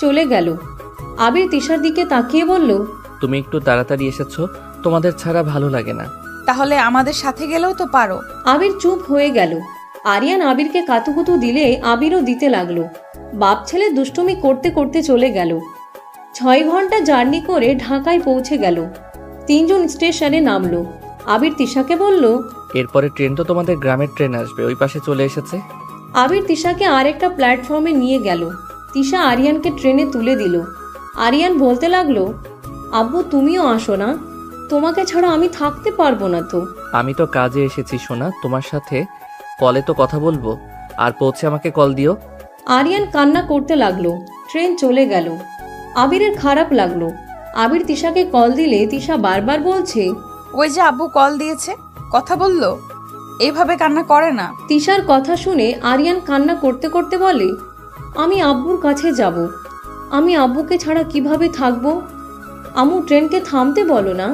চলে গেল। আবির তিশার দিকে তাকিয়ে বলল, তুমি একটু তাড়াতাড়ি এসেছো, তোমাদের ছাড়া ভালো লাগে না। তাহলে আমাদের সাথে গেলেও তো পারো। আবির চুপ হয়ে গেল। আরিয়ান আবিরকে কাতুকুতু দিলে আবিরও দিতে লাগলো। বাপ ছেলে দুষ্টুমি করতে করতে চলে গেল। 6 ঘন্টা জার্নি করে ঢাকায় পৌঁছে গেল। তিনজন স্টেশনে নামলো। আবির তিশাকে বলল, এরপরে ট্রেন তো তোমাদের গ্রামের ট্রেন আসবে, ওই পাশে চলে এসেছে। আবির তিশাকে আরেকটা প্ল্যাটফর্মে নিয়ে গেল। তিশা আরিয়ানকে ট্রেনে তুলে দিল। আরিয়ান বলতে লাগলো, আব্বু তুমিও আসো না, তোমাকে ছাড়া আমি থাকতে পারবো না তো। আমি তো কাজে এসেছি সোনা, তোমার সাথে কলে তো কথা বলবো, আর পৌঁছে আমাকে কল দিও। আরিয়ান কান্না করতে লাগলো। ট্রেন চলে গেল। আবিরের খারাপ লাগলো। আবির তিশাকে কল দিলে তিশা বারবার বলছে, ওই যে আব্বু কল দিয়েছে, কথা বললো, এইভাবে কান্না করে না। তিশার কথা শুনে আরিয়ান কান্না করতে করতে বলে, আমি আব্বুর কাছে যাব, আমি আব্বুকে ছাড়া কিভাবে থাকবো? আম্মু ট্রেনকে থামতে বলো না।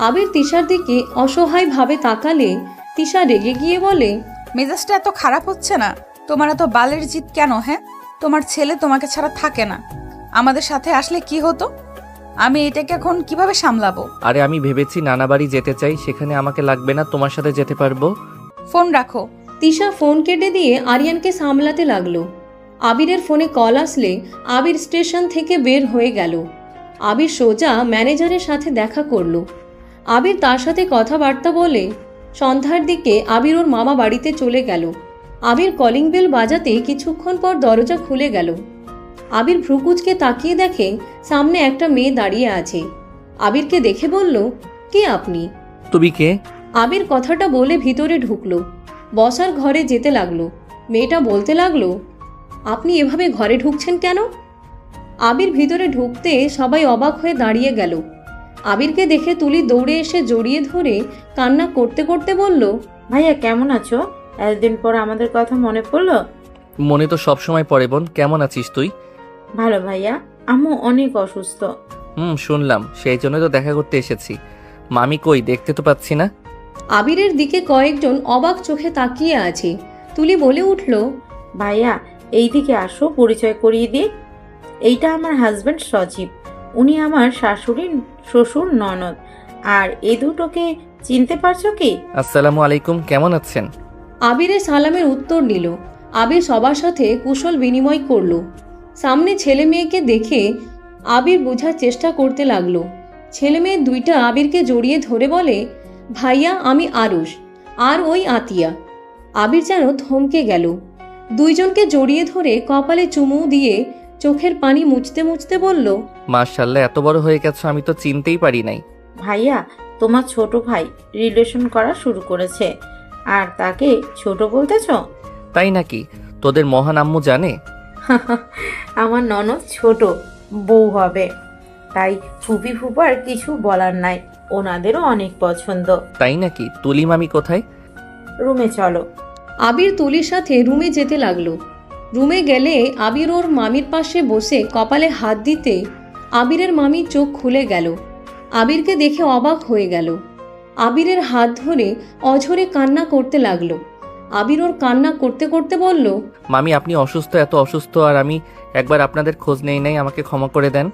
আবির তিশার দিকে অসহায়ভাবে তাকালে তিশা রেগে গিয়ে বলে, মেজাজটা এত খারাপ হচ্ছে না? তোমার এত বালের জিদ কেন? হ্যাঁ, তোমার ছেলে তোমাকে ছাড়া থাকে না, আমাদের সাথে আসলে কি হতো? আমি এটাকে এখন কিভাবে সামলাবো? আরে আমি ভেবেছি নানা বাড়ি যেতে চাই, সেখানে আমাকে লাগবে না, তোমার সাথে যেতে পারবো। ফোন রাখো। তিশা ফোন কেটে দিয়ে আরিয়ানকে সামলাতে লাগলো। আবিরের ফোনে কল আসলে আবির স্টেশন থেকে বের হয়ে গেল। আবির সোজা ম্যানেজারের সাথে দেখা করলো। আবির তার সাথে কথাবার্তা বলে সন্ধ্যার দিকে আবির ওর মামা বাড়িতে চলে গেল। আবির কলিং বেল বাজাতে কিছুক্ষণ পর দরজা খুলে গেল। আবির ভ্রুকুচকে তাকিয়ে দেখে সামনে একটা মেয়ে দাঁড়িয়ে আছে। আবিরকে দেখে বলল, কে আপনি? তুমি কে? আবির কথাটা বলে ভিতরে ঢুকলো। বসার ঘরে যেতে লাগলো। মেয়েটা বলতে লাগলো, আপনি এভাবে ঘরে ঢুকছেন কেন? আবির ভিতরে ঢুকতে সবাই অবাক হয়ে দাঁড়িয়ে গেল। আবিরকে দেখে তুলি দৌড়ে এসে জড়িয়ে ধরে কান্না করতে করতে বলল, ভাইয়া কেমন আছো? এতদিন পর আমাদের কথা মনে পড়লো? মনে তো সব সময় পড়ে বোন, কেমন আছিস তুই? ভালো ভাইয়া, আম্মু অনেক অসুস্থ। শুনলাম, সেই জন্য তো দেখা করতে এসেছি। মামি কই, দেখতে তো পাচ্ছি না। আবিরের দিকে কয়েকজন অবাক চোখে তাকিয়ে আছে। তুলি বলে উঠল, ভাইয়া এইদিকে আসো, পরিচয় করিয়ে দিই। এইটা আমার হাজবেন্ড সজীব, উনি আমার শাশুড়ি শ্বশুর ননদ। আর এই দুটোকে চিনতে পারছো কি? আসসালামু আলাইকুম, কেমন আছেন? আবিরের সালামের উত্তর দিল। আবির সবার সাথে কুশল বিনিময় করল। সামনে ছেলে মেয়েকে দেখে আবির বোঝার চেষ্টা করতে লাগলো। ছেলে মেয়ে দুইটা আবিরকে জড়িয়ে ধরে বলে, ভাইয়া আমি আরুষ, আর ওই আতিয়া। আবির যেন থমকে গেল। দুইজনকে জড়িয়ে ধরে কপালে চুমু দিয়ে চোখের পানি মুছতে মুছতে বলল, মাশাআল্লাহ, এত বড় হয়ে গেছো, আমি তো চিনতেই পারি নাই। ভাইয়া তোমার ছোট ভাই রিলেশন করা শুরু করেছে, আর তাকে ছোট বলতেছ? তাই নাকি? তোদের মহান আম্মু জানে? আমার ননদ ছোট বউ হবে, তাই ফুপি ফুপার কিছু বলার নাই, ওনাদেরও অনেক পছন্দ। তাই নাকি? তুলি মামি কোথায়? রুমে চলো। আবির তুলির সাথে রুমে যেতে লাগলো। রুমে গেলে আবির ওর মামির পাশে বসে কপালে হাত দিতে আবিরের মামি চোখ খুলে গেল। আবিরকে দেখে অবাক হয়ে গেল। আবিরের হাত ধরে অঝরে কান্না করতে লাগলো। আবির ওর কান্না করতে করতে বলল, মামি আপনি অসুস্থ, এত অসুস্থ, আর আমি একবার আপনাদের খোঁজ নেই নাই, আমাকে ক্ষমা করে দেন।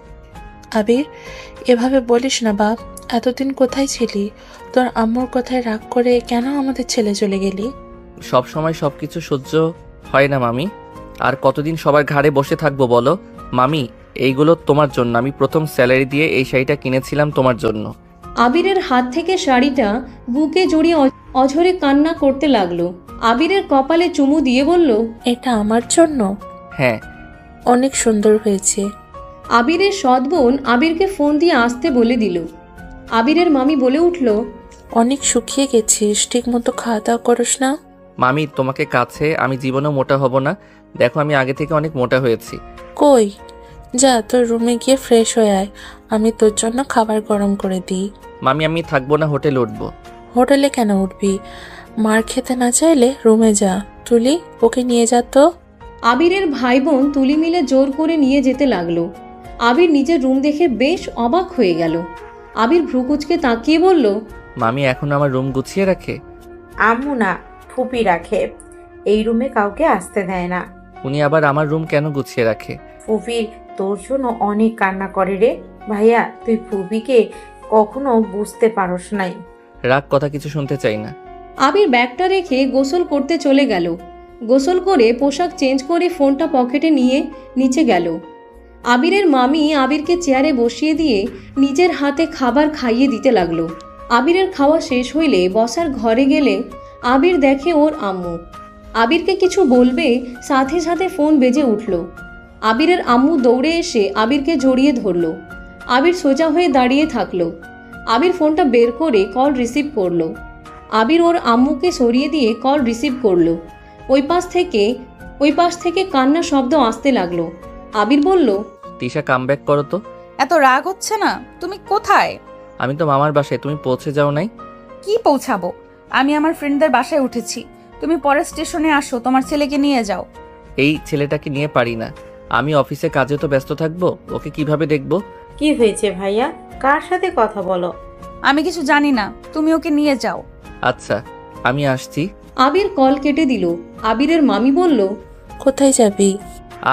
আবির, এভাবে বলিস না বাপ। এতদিন কোথায় ছিলি? তোর আম্মুর কথায় রাগ করে কেন আমাদের ছেলে চলে গেলি? সব সময় সবকিছু সহ্য হয় না মামি, আর কতদিন সবার ঘাড়ে বসে থাকবো বলো? মামি, এইগুলো তোমার জন্য, আমি প্রথম স্যালারি দিয়ে এই শাড়িটা কিনেছিলাম তোমার জন্য। আবিরের হাত থেকে শাড়িটা বুকে জড়িয়ে অঝরে কান্না করতে লাগলো। আবিরের কপালে চুমু দিয়ে বলল, এটা আমার জন্য? হ্যাঁ। অনেক সুন্দর হয়েছে। আবিরের সৎ বোন আবিরকে ফোন দিয়ে আসতে বলে দিল। আবিরের মামি বলে উঠল, অনেক শুকিয়ে গেছিস, ঠিক মতো খাওয়া দাওয়া করিস না। মামি তোমাকে কাছে আমি জীবনেও মোটা হব না, দেখো আমি আগে থেকে অনেক মোটা হয়েছি। কই, যা তোর রুমে গিয়ে ফ্রেশ হয়ে আয়, আমি তোর জন্য খাবার গরম করে দিই। মামি আমি থাকবো না, হোটেলে উঠবো। হোটেলে কেন উঠবি? মার খেতে না চাইলে রুমে যা। তুলি, ওকে নিয়ে যা তো। আবিরের ভাই বোন তুলি মিলে জোর করে নিয়ে যেতে লাগলো। আবির নিজের রুম দেখে বেশ অবাক হয়ে গেল। আবির ভ্রুকুচকে তাকিয়ে বলল, মামি এখন আমার রুম গুছিয়ে রাখে? আম্মু না, ফুপি রাখে, এই রুমে কাউকে আসতে দেয় না। উনি আবার আমার রুম কেন গুছিয়ে রাখে? ফুপি তোর জন্য অনেক কান্না করে রে ভাইয়া, তুই ফুপিকে কখনো বুঝতে পারস নাই। রাগ, কথা কিছু শুনতে চাই না। আবির ব্যাগটা রেখে গোসল করতে চলে গেল। গোসল করে পোশাক চেঞ্জ করে ফোনটা পকেটে নিয়ে নিচে গেল। আবিরের মামি আবিরকে চেয়ারে বসিয়ে দিয়ে নিজের হাতে খাবার খাইয়ে দিতে লাগলো। আবিরের খাওয়া শেষ হইলে বসার ঘরে গেলে আবির দেখে ওর আম্মু। আবিরকে কিছু বলবে, সাথে সাথে ফোন বেজে উঠল। আবিরের আম্মু দৌড়ে এসে আবিরকে জড়িয়ে ধরল। আবির সোজা হয়ে দাঁড়িয়ে থাকলো। আবির ফোনটা বের করে কল রিসিভ করলো। আবির ওর আম্মুকে সরিয়ে দিয়ে কল রিসিভ করলো। ওই পাশ থেকে কান্না শব্দ আসতে লাগলো। আবির বলল, তিশা কামব্যাক করো তো। এত রাগ হচ্ছে না? তুমি কোথায়? আমি তো মামার বাসায়, তুমি পৌঁছে যাও নাই? কি পৌঁছাবো? আমি আমার ফ্রেন্ডদের বাসায় উঠেছি। তুমি পরের স্টেশনে আসো, তোমার ছেলেকে নিয়ে যাও। এই ছেলেটাকে নিয়ে পারি না, আমি অফিসে কাজে তো ব্যস্ত থাকবো, ওকে কিভাবে দেখবো? কি হয়েছে ভাইয়া? কার সাথে কথা বলো? আমি কিছু জানি না, তুমি ওকে নিয়ে যাও। আচ্ছা, আমি আসছি। আবির কল কেটে দিল। আবিরের মামি বলল, কোথায় যাবি?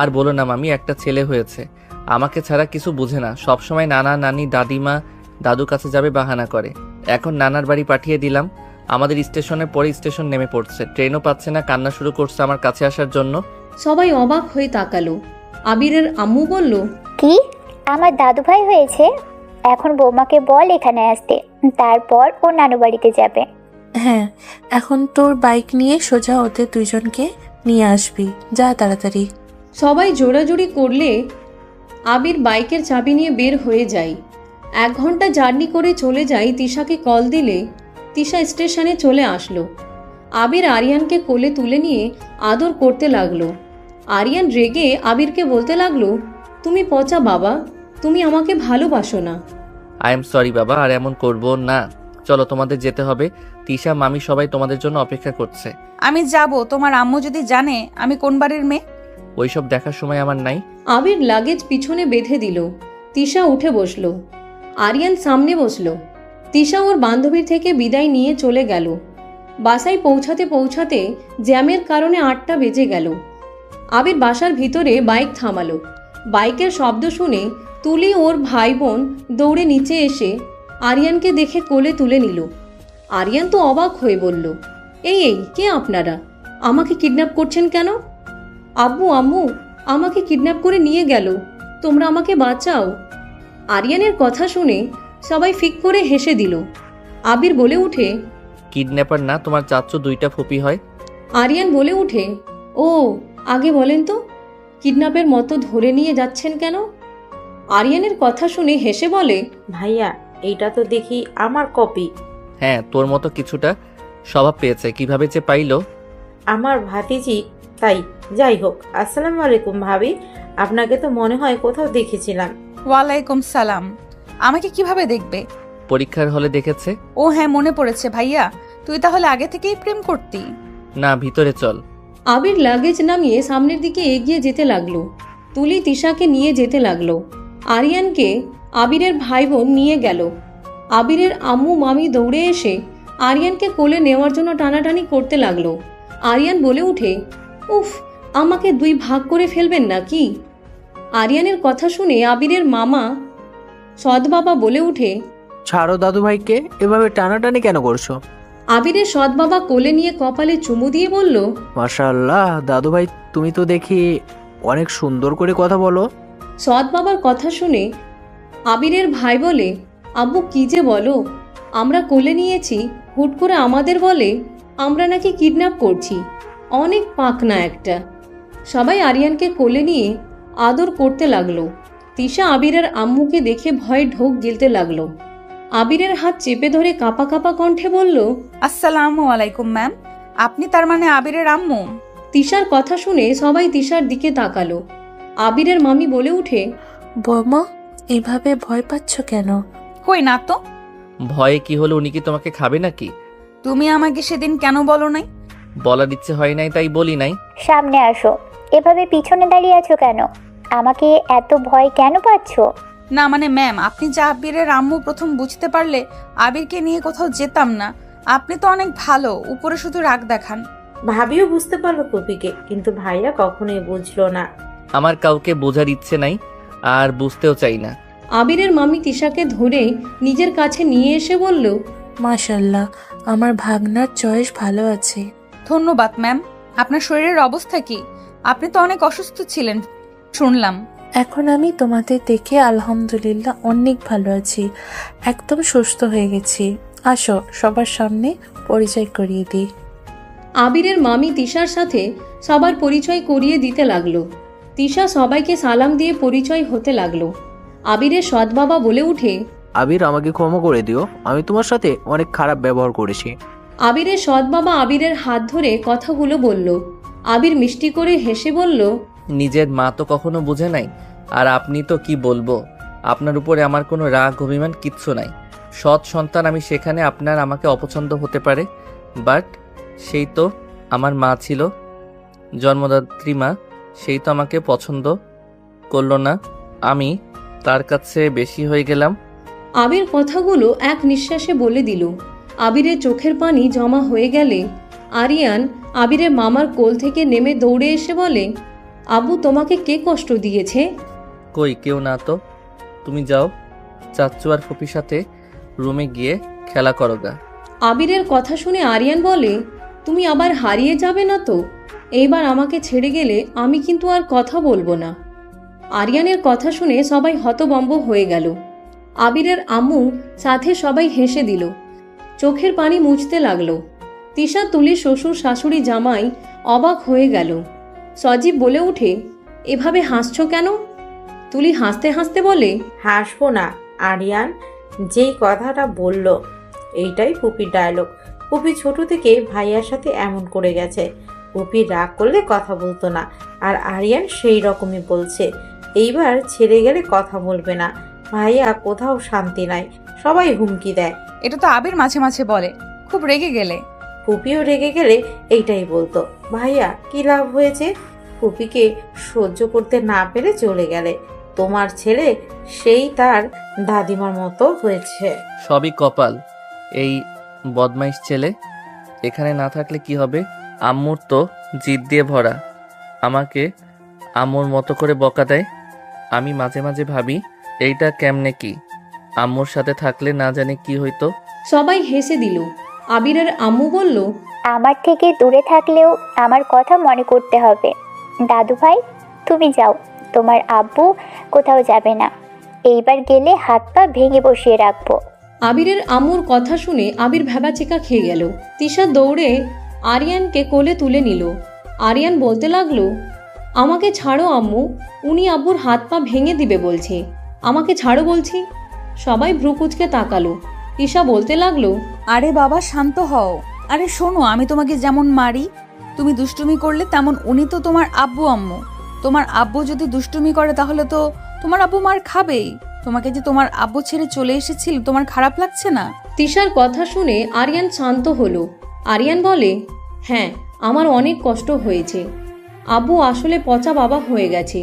আর বলো না মামি, একটা ছেলে হয়েছে, আমাকে ছাড়া কিছু বুঝে না, সবসময় নানা নানি দাদিমা দাদু কাছে যাবে বাহানা করে। এখন নানার বাড়ি পাঠিয়ে দিলাম, আমাদের স্টেশনের পরে স্টেশন নেমে পড়ছে, ট্রেনও পাচ্ছে না, কান্না শুরু করছে আমার কাছে আসার জন্য। সবাই অবাক হয়ে তাকালো। আবিরের আম্মু বলল, কি, আমার দাদু ভাই হয়েছে? এখন বৌমাকে বল এখানে আসতে, তারপর ও নানু বাড়িতে যাবে। হ্যাঁ, এখন তোর বাইক নিয়ে সোজা ওদের দুইজনকে নিয়ে আসবি, যা তাড়াতাড়ি। সবাই জোড়াজুড়ি করলে আবির বাইকের চাবি নিয়ে বের হয়ে যায়। 1 ঘন্টা জার্নি করে চলে যায়। তিশাকে কল দিলে তিশা স্টেশনে চলে আসলো। আবির আরিয়ানকে কোলে তুলে নিয়ে আদর করতে লাগলো। আরিয়ান রেগে আবিরকে বলতে লাগলো, তুমি পচা বাবা, তুমি আমাকে ভালোবাসো না। আই এম সরি বাবা, আর এমন করবো না। চলো, তোমাদের যেতে হবে, তিশা মামি সবাই তোমাদের জন্য অপেক্ষা করছে। আমি যাব, তোমার আম্মু যদি জানে আমি কোন বাড়ির মেয়ে। ওইসব দেখার সময় আমার নাই। আবির লাগেজ পিছনে বেঁধে দিল। তিশা উঠে বসলো। আরিয়ান সামনে বসলো। তিশা ওর বান্ধবীর থেকে বিদায় নিয়ে চলে গেল। বাসায় পৌঁছাতে পৌঁছাতে জ্যামের কারণে 8টা বেজে গেল। আবির বাসার ভিতরে বাইক থামালো। বাইকের শব্দ শুনে তুলি ওর ভাই বোন দৌড়ে নিচে এসে আরিয়ানকে দেখে কোলে তুলে নিল। আরিয়ান তো অবাক হয়ে বলল, এই কে আপনারা? আমাকে কিডন্যাপ করছেন কেন? আব্বু আম্মু আমাকে কিডন্যাপ করে নিয়ে গেল, তোমরা আমাকে বাঁচাও। আরিয়ানের কথা শুনে সবাই ফিক করে হেসে দিল। আবির বলে উঠে, কিডন্যাপার না, তোমার চাচ্চু 2টা ফুপি হয়। আরিয়ান বলে উঠে, ও আগে বলেন তো, কিডন্যাপের মতো ধরে নিয়ে যাচ্ছেন কেন? আরিয়ানের কথা শুনে হেসে বলে, ভাইয়া, এইটা তো দেখি আমার কপি। হ্যাঁ, তোর মতো কিছুটা স্বভাব পেয়েছে, কিভাবে যে পাইলো। আমার ভাতিজি তাই। যাই হোক, আসসালামু আলাইকুম ভাবি, আপনাকে তো মনে হয় কোথাও দেখেছিলাম। ওয়ালাইকুম সালাম। আমাকে কিভাবে দেখবে? পরীক্ষার হলে দেখেছে। ও হ্যাঁ, মনে পড়েছে। ভাইয়া, তুই তাহলে আগে থেকেই প্রেম করতি? না, ভিতরে চল। আবির লাগেজ নামিয়ে সামনের দিকে এগিয়ে যেতে লাগলো। তুলি তিশাকে নিয়ে যেতে লাগলো। আরিয়ানকে আবিরের ভাই বোন নিয়ে গেল। আবিরের আম্মু মামি দৌড়ে এসে আরিয়ানকে কোলে নেওয়ার জন্য টানাটানি করতে লাগলো। আরিয়ান বলে উঠে, উফ, আমাকে 2 ভাগ করে ফেলবেন নাকি? আরিয়ানের কথা শুনে আবিরের মামা সৎ বাবা বলে উঠে, ছাড়ো দাদু ভাইকে, এভাবে টানাটানি কেন করছো? আবিরের সৎ বাবা কোলে নিয়ে কপালে চুমু দিয়ে বলল, মাশাআল্লাহ দাদু ভাই, তুমি তো দেখি অনেক সুন্দর করে কথা বলো। সৎ বাবার কথা শুনে আবিরের ভাই বলে, আব্বু কি যে বলো, আমরা কোলে নিয়েছি, হুট করে আমাদের বলে আমরা নাকি কিডন্যাপ করছি। অনেক পাকনা একটা। সবাই আরিয়ানকে কোলে নিয়ে আদর করতে লাগলো। তিশা আবিরের আম্মুকে দেখে ভয়ে ঢোক গিলতে লাগলো। আবিরের হাত চেপে ধরে কাঁপা কাঁপা কণ্ঠে বলল, আসসালামু আলাইকুম ম্যাম, আপনি তার মানে আবিরের আম্মু? তিশার কথা শুনে সবাই তিশার দিকে তাকালো। আবিরের মামি বলে উঠে, বৌমা, এভাবে ভয় পাচ্ছ কেন? কই না তো। ভয়ে কি হলো? উনি কি তোমাকে খাবে নাকি? তুমি আমাকে সেদিন কেন বলো নাই? বলার ইচ্ছে হয় নাই, তাই বলি নাই। সামনে আসো, এভাবে পিছনে দাঁড়িয়ে আছো কেন? আমাকে এত ভয় কেন পাচ্ছ? না মানে ম্যাম, আপনি যে আবিরের আম্মু প্রথম বুঝতে পারলে আবিরকে নিয়ে কোথাও যেতাম না। আপনি তো অনেক ভালো, উপরে শুধু রাগ দেখান। ভাবিও বুঝতে পারলো কপিকে, কিন্তু ভাইয়া কখনোই বুঝলো না। আমার কাউকে বোঝার ইচ্ছে নাই, আর বুঝতেও চাই না। আবিরের মামি তিশাকে ধরে নিজের কাছে নিয়ে এসে বলল, মাশাআল্লাহ, আমার ভাগনার চয়েস ভালো আছে। ধন্যবাদ ম্যাম। আপনার শরীরের অবস্থা কি? আপনি তো অনেক অসুস্থ ছিলেন শুনলাম। এখন আমি তোমাদের দেখে আলহামদুলিল্লাহ অনেক ভালো আছি, একদম সুস্থ হয়ে গেছি। আসো, সবার সামনে পরিচয় করিয়ে দিই। আবিরের মামি তিশার সাথে সবার পরিচয় করিয়ে দিতে লাগলো। তিশা সবাইকে সালাম দিয়ে পরিচয় হতে লাগলো। আবিরের সৎ বাবা বলে উঠে, আবির, আমাকে ক্ষমা করে দিও, আমি তোমার সাথে অনেক খারাপ ব্যবহার করেছি। আবিরের সৎ বাবা আবিরের হাত ধরে কথাগুলো বলল। আবির মিষ্টি করে হেসে বলল, নিজের মা তো কখনো বুঝে নাই, আর আপনি তো কি বলবো, আপনার উপরে আমার কোনো রাগ অভিমান কিচ্ছু নাই। সৎ সন্তান আমি, সেখানে আপনার আমাকে অপছন্দ হতে পারে, বাট সেই তো আমার মা ছিল, জন্মদাত্রী মা, সেই তো আমাকে পছন্দ করলো না, আমি তার কাছে বেশি হয়ে গেলাম। আবির কথাগুলো এক নিঃশ্বাসে বলে দিল। আবিরের চোখের পানি জমা হয়ে গেলে আরিয়ান আবিরের মামার কোল থেকে নেমে দৌড়ে এসে বলে, আব্বু তোমাকে কে কষ্ট দিয়েছে? কই কেউ না তো, তুমি যাও চাচ্চু আর ফুপির সাথে রুমে গিয়ে খেলা করো গা। আবিরের কথা শুনে আরিয়ান বলে, তুমি আবার হারিয়ে যাবে না তো? এইবার আমাকে ছেড়ে গেলে আমি কিন্তু আর কথা বলবো না। আরিয়ানের কথা শুনে সবাই হতভম্ব হয়ে গেল। আবিরের আম্মু সাথে সবাই হেসে দিল, চোখের পানি মুছতে লাগলো। তিশা, তুলির শ্বশুর শাশুড়ি জামাই অবাক হয়ে গেল। সজীব বলে উঠে, এভাবে হাসছো কেন? তুলি হাসতে হাসতে বলে, হাসবো না, আরিয়ান যেই কথাটা বলল এইটাই পুপির ডায়লগ। পুপি ছোট থেকে ভাইয়ার সাথে এমন করে গেছে, পুপি রাগ করলে কথা বলতো না, আর আরিয়ান সেই রকমই বলছে, এইবার ছেড়ে গেলে কথা বলবে না। ভাইয়া কোথাও শান্তি নাই, সবাই হুমকি দেয়। এটা তো আবির মাঝে মাঝে বলে, খুব রেগে গেলে। পুপিও রেগে গেলে এইটাই বলতো, ভাইয়া কি লাভ হয়েছে? পুপিকে সহ্য করতে না পেরে চলে গেলে তোমার ছেলে সেই তার দাদিমার মতো হয়েছে। সবই কপাল, এই বদমাইশ ছেলে এখানে না থাকলে কি হবে? আম্মুর তো জিদ দিয়ে ভরা, আমাকে আম্মুর মতো করে বকা দেয়। আমি মাঝে মাঝে ভাবি এইটা কেমনে কি, আম্মুর সাথে থাকলে না জানি কি হইতো। সবাই হেসে দিল। আবিরের আম্মু বলল, আমার থেকে দূরে থাকলেও আমার কথা মনে করতে হবে। দাদু ভাই, তুমি যাও, তোমার আব্বু কোথাও যাবে না। এইবার গেলে হাত পা ভেঙে বসিয়ে রাখবো। আবিরের আম্মুর কথা শুনে আবির ভ্যাবাচেকা খেয়ে গেল। তিশা দৌড়ে আরিয়ানকে কোলে তুলে নিল। আরিয়ান বলতে লাগলো, আমাকে ছাড়ো আম্মু, উনি আব্বুর হাত পা ভেঙে দিবে বলছে, আমাকে ছাড়ো বলছি। সবাই ভ্রুকুচকে তাকালো। তিশা বলতে লাগলো, আরে বাবা শান্ত হও। আরে শোনো, আমি তোমাকে যেমন মারি, তুমি দুষ্টুমি করলে তেমন উনি তো তোমার আব্বু আম্মু। তোমার আব্বু যদি দুষ্টুমি করে তাহলে তো তোমার আব্বু মার খাবেই। তোমাকে যে তোমার আব্বু ছেড়ে চলে এসেছিল, তোমার খারাপ লাগছে না? তিশার কথা শুনে আরিয়ান শান্ত হলো। আরিয়ান বলে, হ্যাঁ আমার অনেক কষ্ট হয়েছে, আব্বু আসলে পচা বাবা হয়ে গেছে।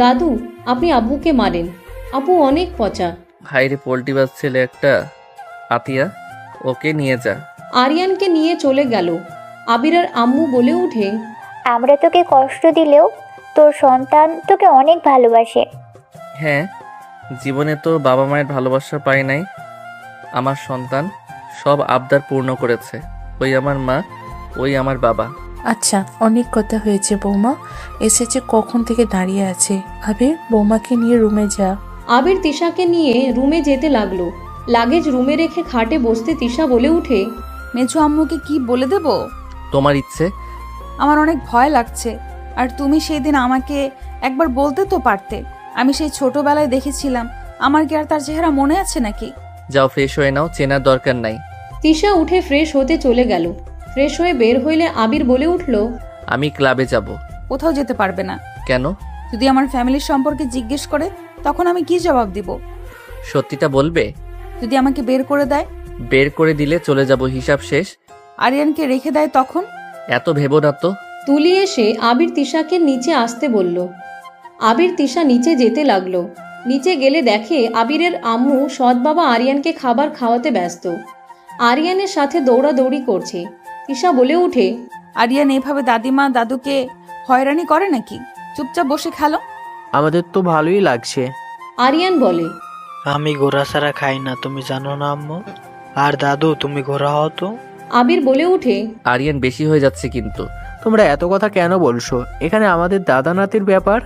দাদু আপনি আব্বুকে মারেন, আব্বু অনেক পচা। হাইরে পোল্ট্রিবাজ ছেলে একটা, আতিয়া ওকে নিয়ে যা। আরিয়ানকে নিয়ে চলে গেল। আবিরের আম্মু বলে উঠে, আমরা তোকে কষ্ট দিলেও তোর সন্তান তোকে অনেক ভালোবাসে। হ্যাঁ, জীবনে তো বাবা মায়ের ভালোবাসা পাই নাই, আমার সন্তান সব আবদার পূর্ণ করেছে। ওই আমার মা, ওই আমার বাবা। আচ্ছা অনেক কথা হয়েছে বৌমা, এসেছে কখন থেকে দাঁড়িয়ে আছে। আবির বৌমাকে নিয়ে রুমে যা। আবির তিশাকে নিয়ে রুমে যেতে লাগলো। লাগেজ রুমে রেখে খাটে বসতে তিশা বলে উঠে, মেজো আম্মুকে কি বলে দেব? তোমার ইচ্ছে। আমার অনেক ভয় লাগছে। আর তুমি সেই দিন আমাকে একবার বলতে তো পারতে। আমি সেই ছোটবেলায় দেখেছিলাম, আমার কি আর তার চেহারা মনে আছে নাকি? যাও ফ্রেশ হয়ে নাও, চেনার দরকার নাই। তিশা উঠে ফ্রেশ হতে চলে গেল। ফ্রেশ হয়ে বের হইলে আবির বলে উঠল, আমি ক্লাবে যাব। কোথাও যেতে পারবে না। কেন? যদি আমার ফ্যামিলির সম্পর্কে জিজ্ঞেস করে তখন আমি কি জবাব দিব? সত্যিটা বলবে? যদি আমাকে বের করে দেয়? বের করে দিলে চলে যাব, হিসাব শেষ। আরিয়ানকে রেখে দেয় তখন? এত ভেবো না তো। তুলি এসে আবির তিশাকে নিচে আসতে বলল। আবির তিশা নিচে যেতে লাগলো। নিচে গেলে দেখে আবিরের আম্মু সৎ বাবা আরিয়ানকে খাবার খাওয়াতে ব্যস্ত। আরিয়ানের সাথে দৌড়াদৌড়ি করছে। তিশা বলে উঠে, আরিয়ান এভাবে দাদিমা দাদুকে হয়রানি করে নাকি? চুপচাপ বসে খেলো। আমাদের তো ভালোই লাগছে। আরিয়ান বলে, আমি ঘোড়া ছাড়া খাই না, তুমি জানো না আম্মু? আর দাদু তুমি ঘোড়া হও তো। আবির বলে উঠে, আরিয়ান বেশি হয়ে যাচ্ছে কিন্তু। তোমরা এত কথা কেন বলছো? এখানে আমাদের দাদা নাতির ব্যাপার,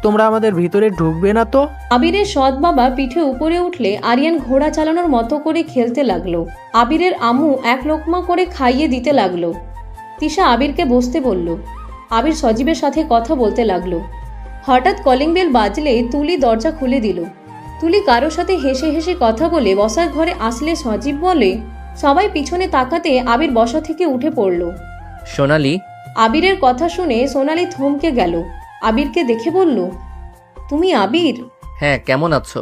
তোমরা আমাদের ভিতরে ঢুকবে না তো। আবিরের সৎ বাবা পিঠে উপরে উঠলে আরিয়ান ঘোড়া চালানোর মতো করে খেলতে লাগলো। আবিরের আম্মু এক লোকমা করে খাইয়ে দিতে লাগলো। তিশা আবিরকে বসতে বলল। আবির সজীবের সাথে কথা বলতে লাগলো। হঠাৎ কলিং বেল বাজলে তুলি দরজা খুলে দিল। তুলি কারোর সাথে হেসে হেসে কথা বলে বসার ঘরে আসলে সজীব বলে, সবাই পিছনে তাকাতে আবির বসা থেকে উঠে পড়ল। সোনালি। আবিরের কথা শুনে সোনালি থমকে গেল। আবিরকে দেখে বলল, তুমি আবির? হ্যাঁ, কেমন আছো?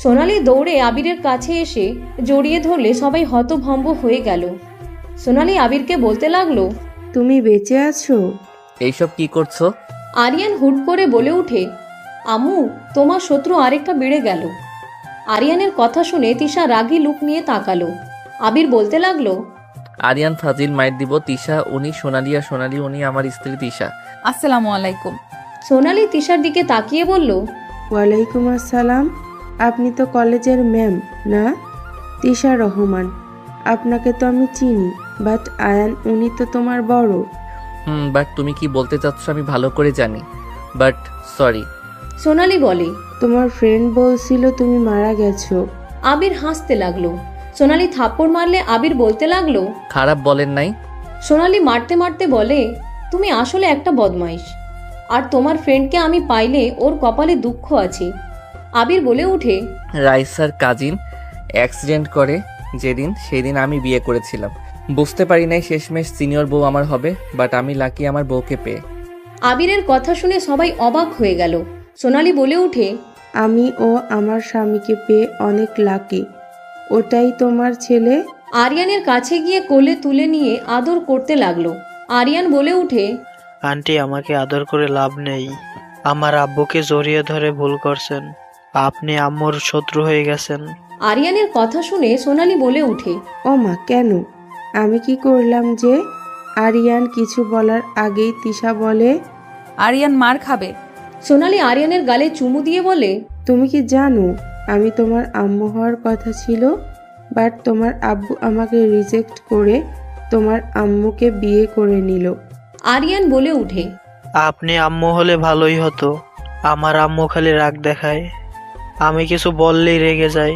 সোনালি দৌড়ে আবিরের কাছে এসে জড়িয়ে ধরলে সবাই হতভম্ব হয়ে গেল। সোনালি আবিরকে বলতে লাগলো, তুমি বেঁচে আছো? এইসব কি করছো? আরিয়ান হুট করে বলে উঠে, আম্মু, তোমার শত্রু আরেকটা বেড়ে গেল। আরিয়ানের কথা শুনে তিশা রাগী লুক নিয়ে তাকালো। আবির বলতে লাগলো, আরিয়ান ফাজিল, মাইর দিব। তিশা উনি সোনালি, আর সোনালি উনি আমার স্ত্রী তিশা। আসসালামু আলাইকুম। সোনালি তিশার দিকে তাকিয়ে বলল, ওয়ালাইকুম আসসালাম। আপনি তো কলেজের ম্যাম না? তিশা রহমান। আপনাকে তো আমি চিনি, বাট আয়ান উনি তো তোমার বড়। বাট তুমি কি বলতে চাচ্ছ আমি ভালো করে জানি, বাট সরি। সোনালি বলে, তোমার ফ্রেন্ড বলছিল তুমি মারা গেছো। আবির হাসতে লাগলো। সোনালি থাপ্পড় মারলে আবির বলতে লাগলো, খারাপ বলেন নাই। সোনালি মারতে মারতে বলে, তুমি আসলে একটা বদমাইশ, আর তোমার ফ্রেন্ডকে আমি পাইলে ওর কপালে দুঃখ আছে। আবির বলে উঠে, রাইসার কাজিন অ্যাক্সিডেন্ট করে যেদিন, সেদিন আমি বিয়ে করেছিলাম। বুঝতে পারি নাই শেষমেশ সিনিয়র বউ আমার হবে, বাট আমি লাকি আমার বউকে পেয়ে। আবিরের কথা শুনে সবাই অবাক হয়ে গেল। সোনালি বলে উঠে, আমি ও আমার স্বামীকে পেয়ে অনেক লাকি। ওটাই তোমার ছেলে? আরিয়ানের কাছে গিয়ে কোলে তুলে নিয়ে আদর করতে লাগলো। আরিয়ান বলে উঠে, আন্টি, আমাকে আদর করে লাভ নেই। আমার আব্বুকে জড়িয়ে ধরে ভুল করছেন। আপনি আম্মুর শত্রু হয়ে গেছেন। আরিয়ানের কথা শুনে সোনালি বলে উঠে, ও মা, কেন? আমি কি করলাম যে? আরিয়ান কিছু বলার আগেই তিশা বলে, আরিয়ান মার খাবে। সোনালি আরিয়ানের গালে চুমু দিয়ে বলে, তুমি কি জানো আমি তোমার আম্মু হওয়ার কথা ছিল, বাট তোমার আব্বু আমাকে রিজেক্ট করে তোমার আম্মুকে বিয়ে করে নিল। আরিয়ান বলে উঠে, আপনি আম্মু হলে ভালোই হতো। আমার আম্মু খালি রাগ দেখায়, আমি কিছু বললেই রেগে যায়।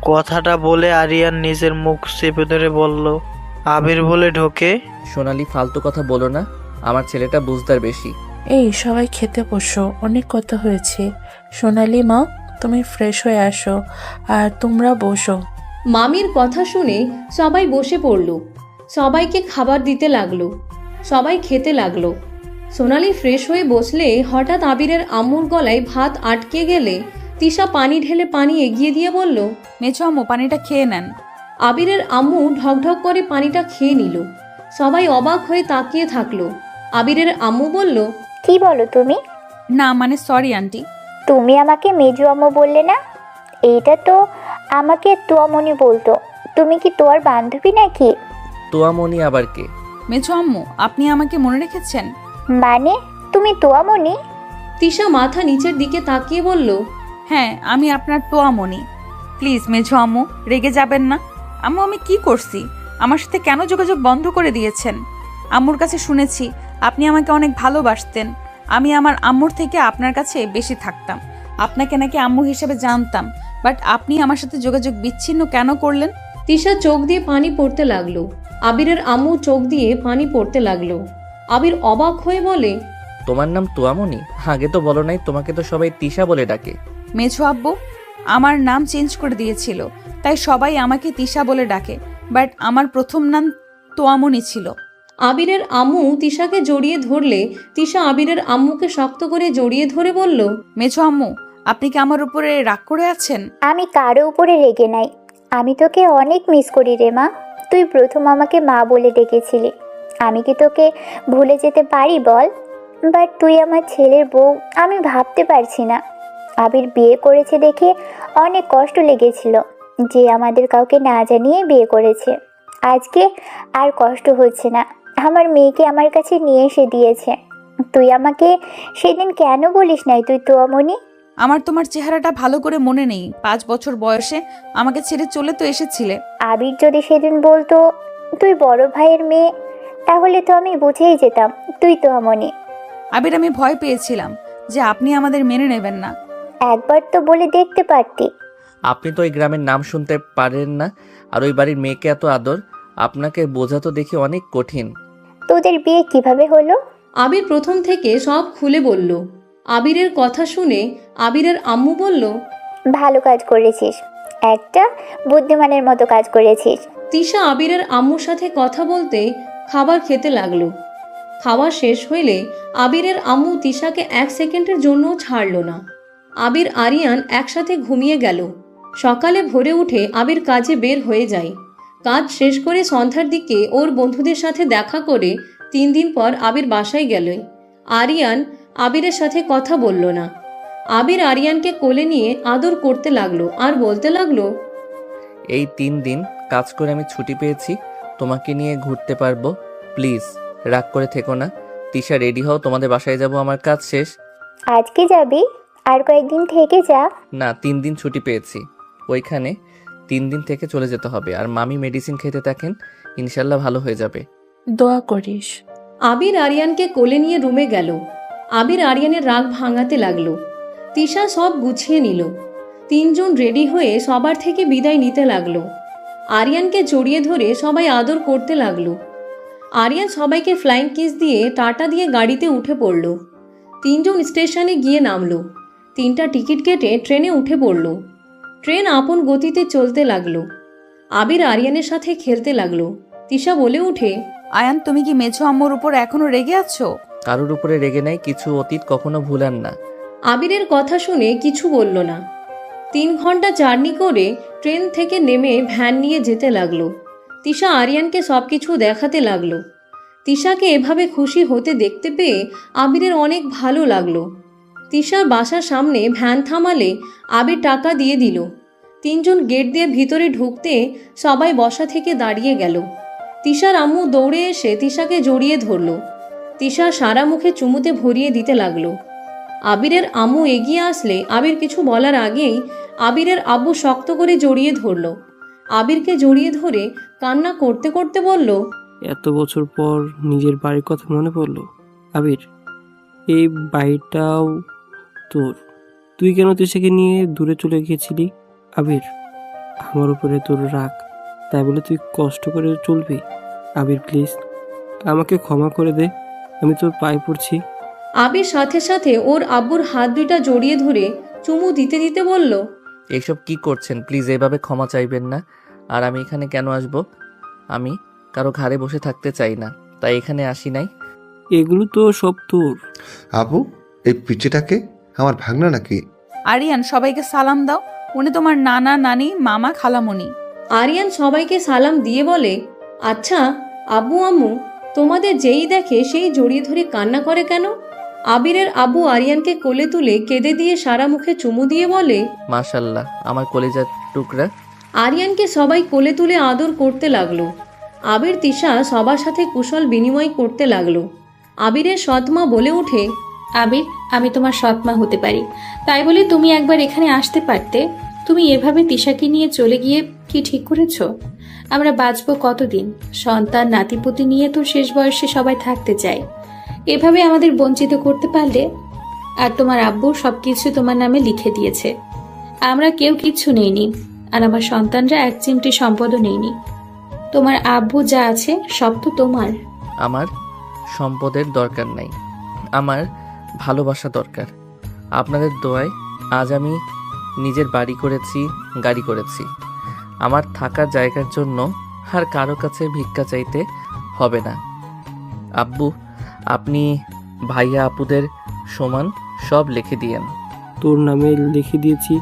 কথাটা বলে আরিয়ান নিজের মুখ চেপে ধরে বলল, আবির বলে ঢোকে। সোনালি, ফালতু কথা বলো না, আমার ছেলেটা বুঝদার বেশি। এই সবাই খেতে বসো, অনেক কথা হয়েছে। সোনালি মা, তুমি ফ্রেশ হয়ে আসো, আর তোমরা বসো। মামির কথা শুনে সবাই বসে পড়ল। সবাইকে খাবার দিতে লাগলো। সবাই খেতে লাগলো। সোনালি ফ্রেশ হয়ে বসলে হঠাৎ আবিরের আম্মুর গলায় ভাত আটকে গেলে তিশা পানি ঢেলে পানি এগিয়ে দিয়ে বলল, মেছো আম্মু, পানিটা খেয়ে নেন। আবিরের আম্মু ঢকঢক করে পানিটা খেয়ে নিল। সবাই অবাক হয়ে তাকিয়ে থাকলো। আবিরের আম্মু বলল, কি বলো তুমি? না মানে সরি আন্টি। তুমি আমাকে মেজু আম্মু বললে না? এইটা তো আমাকে তোয়ামনি বলতো। তুমি কি তোর বান্ধবী নাকি? তোয়ামনি আবার কে? মেছো আম্মু, আপনি আমাকে মনে রেখেছেন? মানে তুমি তোয়ামনি? তিশা মাথা নিচের দিকে তাকিয়ে বলল, হ্যাঁ, আমি আপনার তোয়ামনি। প্লিজ মেঝো আম্মু, রেগে যাবেন না। আম্মু, আমি কি করছি? আমার সাথে কেন যোগাযোগ বন্ধ করে দিয়েছেন? আম্মুর কাছে শুনেছি আপনি আমাকে অনেক ভালোবাসতেন। আমি আমার আম্মুর থেকে আপনার কাছে বেশি থাকতাম। আপনাকে নাকি আম্মু হিসেবে জানতাম, বাট আপনি আমার সাথে যোগাযোগ বিচ্ছিন্ন কেন করলেন? তিশা চোখ দিয়ে পানি পড়তে লাগলো। আবিরের আম্মু চোখ দিয়ে পানি পড়তে লাগলো। আবির অবাক হয়ে বলে, তোমার নাম তোয়ামনি? আগে তো বলো নাই, তোমাকে তো সবাই তিশা বলে ডাকে। মেঝো আব্বু আমার নাম চেঞ্জ করে দিয়েছিল, তাই সবাই আমাকে তিশা বলে ডাকে, বাট আমার প্রথম নাম তোয়ামনি ছিল। আবিরের আম্মু তিশাকে জড়িয়ে ধরলে তিশা আবিরের আম্মুকে শক্ত করে জড়িয়ে ধরে বলল, মেঝো আম্মু, আপনি কি আমার উপরে রাগ করে আছেন? আমি কারো উপরে রেগে নাই। আমি তোকে অনেক মিস করি রে মা। তুই প্রথম আমাকে মা বলে ডেকেছিলি। আমি কি তোকে ভুলে যেতে পারি বল? বাট তুই আমার ছেলের বউ, আমি ভাবতে পারছি না। আবির বিয়ে করেছে দেখে অনেক কষ্ট লেগেছিল যে আমাদের কাউকে না জানিয়ে বিয়ে করেছে। আজকে আর কষ্ট হচ্ছে না। আমার মেয়েকে আমার কাছে নিয়ে এসে দিয়েছে। তুই আমাকে সেদিন কেন বলিস নাই তুই তোয়ামনি? আমার তোমার চেহারাটা ভালো করে মনে নেই। 5 বছর বয়সে আমাকে ছেড়ে চলে তো এসেছিলে। আবির যদি সেদিন বলতো তুই বড় ভাইয়ের মেয়ে, তাহলে তো আমি বুঝেই যেতাম তুই তোয়ামনি। আবির, আমি ভয় পেয়েছিলাম যে আপনি আমাদের মেনে নেবেন না। একবার তো বলে দেখতে পারতি। আপনি তো ওই গ্রামের নাম শুনতে পারেন না, আর ওই বাড়ির মেয়েকে এত আদর, আপনাকে বোঝা তো দেখি অনেক কঠিন। তোদের বিয়ে কিভাবে হলো? আবির প্রথম থেকে সব খুলে বলল। আবিরের কথা শুনে আবিরের আম্মু বলল, ভালো কাজ করেছিস, একটা বুদ্ধিমানের মতো কাজ করেছিস। তিশা আবিরের আম্মুর সাথে কথা বলতে খাবার খেতে লাগলো। খাওয়া শেষ হইলে আবিরের আম্মু তিশাকে 1 সেকেন্ডের জন্য ছাড়ল না। আবির আরিয়ান একসাথে ঘুমিয়ে গেল। সকালে ভোরে উঠে আবির কাজে বের হয়ে যায়। কাজ শেষ করে সন্ধ্যার দিকে ওর বন্ধুদের সাথে দেখা করে 3 দিন পর আবির বাসায় গেল। আরিয়ান আবিরের সাথে কথা বলল না। আবির আরিয়ানকে কোলে নিয়ে আদর করতে লাগলো আর বলতে লাগলো, এই 3 দিন কাজ করে আমি ছুটি পেয়েছি, তোমাকে নিয়ে ঘুরতে পারবো। প্লিজ রাগ করে থেকো না। তিশা, রেডি হও, তোমাদের বাসায় যাব, আমার কাজ শেষ। আজকে যাবি? আর কয়েকদিন থেকে যা। না, 3 দিন ছুটি পেয়েছি, ওইখানে 3 দিন থেকে চলে যেতে হবে। আর মামি মেডিসিন খেতে থাকেন, ইনশাল্লাহ ভালো হয়ে যাবে। দোয়া করিস। আবির আরিয়ানকে কোলে নিয়ে রুমে গেল। আবির আরিয়ানের রাগ ভাঙাতে লাগলো। তিশা সব গুছিয়ে নিল। 3 জন রেডি হয়ে সবার থেকে বিদায় নিতে লাগলো। আরিয়ানকে জড়িয়ে ধরে সবাই আদর করতে লাগলো। আরিয়ান সবাইকে ফ্লাইং কিস দিয়ে টাটা দিয়ে গাড়িতে উঠে পড়ল। 3 জন স্টেশনে গিয়ে নামলো। 3টা টিকিট কেটে ট্রেনে উঠে পড়ল। ট্রেন আপন গতিতে চলতে লাগলো। আবির আরিয়ানের সাথে খেলতে লাগলো। তিশা বলে উঠে, আয়ান, তুমি কি মেঝো আম্মুর উপর এখনো রেগে আছো? কারোর উপরে রেগে নাই, কিছু অতীত কখনো ভুলান না। আবিরের কথা শুনে কিছু বলল না। 3 ঘন্টা জার্নি করে ট্রেন থেকে নেমে ভ্যান নিয়ে যেতে লাগলো। তিশা আরিয়ানকে সব কিছু দেখাতে লাগলো। তিশাকে এভাবে খুশি হতে দেখতে পেয়ে আবিরের অনেক ভালো লাগলো। তিশার বাসার সামনে ভ্যান থামালে আবির টাকা দিয়ে দিল। 3 জন গেট দিয়ে ভিতরে ঢুকতে সবাই বসা থেকে দাঁড়িয়ে গেল। তিশার আম্মু দৌড়ে এসে তিশাকে জড়িয়ে ধরল। তিশা সারা মুখে চুমুতে ভরিয়ে দিতে লাগলো। আবিরের আম্মু এগিয়ে আসলে আবির কিছু বলার আগেই আবিরের আব্বু শক্ত করে জড়িয়ে ধরল। আবিরকে জড়িয়ে ধরে কান্না করতে করতে বলল, এত বছর পর নিজের বাড়ির কথা মনে পড়লো। আবির, এই বাড়িটাও তোর। তুই কেন তিশাকে নিয়ে দূরে চলে গিয়েছিলি? আবির, আমার উপরে তোর রাগ, তাই বলে তুই কষ্ট করে চলবি? আবির প্লিজ, আমাকে ক্ষমা করে দে, আমি তোর পায়ে পড়ছি। আবির সাথে সাথে ওর আব্বুর হাত দুইটা জড়িয়ে ধরে চুমু দিতে দিতে বলল, এইসব কি করছেন? প্লিজ এভাবে ক্ষমা চাইবেন না। আর আমি এখানে কেন আসব? আমি কারো ঘাড়ে বসে থাকতে চাই না, তাই এখানে আসি নাই। এগুলো তো সব তোর। আপু, এই পিচ্চিটাকে আমার ভাগনা নাকি? আরিয়ান, সবাইকে সালাম দাও। উনি তোমার নানা, নানি, মামা, খালামণি। আরিয়ান সবাইকে সালাম দিয়ে বলে, আচ্ছা আব্বু আম্মু, তোমাদের যেই দেখে সেই জড়িয়ে ধরে কান্না করে কেন? আবিরের আব্বু আরিয়ানকে কোলে তুলে কেঁদে দিয়ে সারা মুখে চুমু দিয়ে বলে, মাশাল্লাহ, আমার কলিজার টুকরা। আরিয়ানকে সবাই কোলে তুলে আদর করতে লাগলো। আবির তিশা সবার সাথে কুশল বিনিময় করতে লাগলো। আবিরের সৎমা বলে ওঠে, আবির, আমি তোমার সৎমা হতে পারি, তাই বলে তুমি একবার এখানে আসতে পারতে। তুমি এভাবে তিশাকে নিয়ে চলে গিয়ে কি ঠিক করেছো? আমরা বাঁচবো কতদিন? সন্তান নাতিপুতি নিয়ে তো শেষ বয়সে সবাই থাকতে চায়। এভাবে আমাদের বঞ্চিত করতে পারলে? আর তোমার আব্বু সবকিছু তোমার নামে লিখে দিয়েছে। আমরা কেউ কিচ্ছু নেইনি, আর আমার সন্তানরা 1 চিমটি সম্পদও নেইনি। তোমার আব্বু যা আছে সব তো তোমার। আমার সম্পদের দরকার নাই, আমার ভালোবাসা দরকার। আপনাদের দোয়ায় আজ আমি নিজের বাড়ি করেছি, গাড়ি করেছি। আমার থাকার জায়গার জন্য আর কারো কাছে ভিক্ষা চাইতে হবে না। আব্বু, আপনি ভাইয়া আপুদের সমান সব লিখে দিয়েন। তোর নামে লিখে দিয়েছি,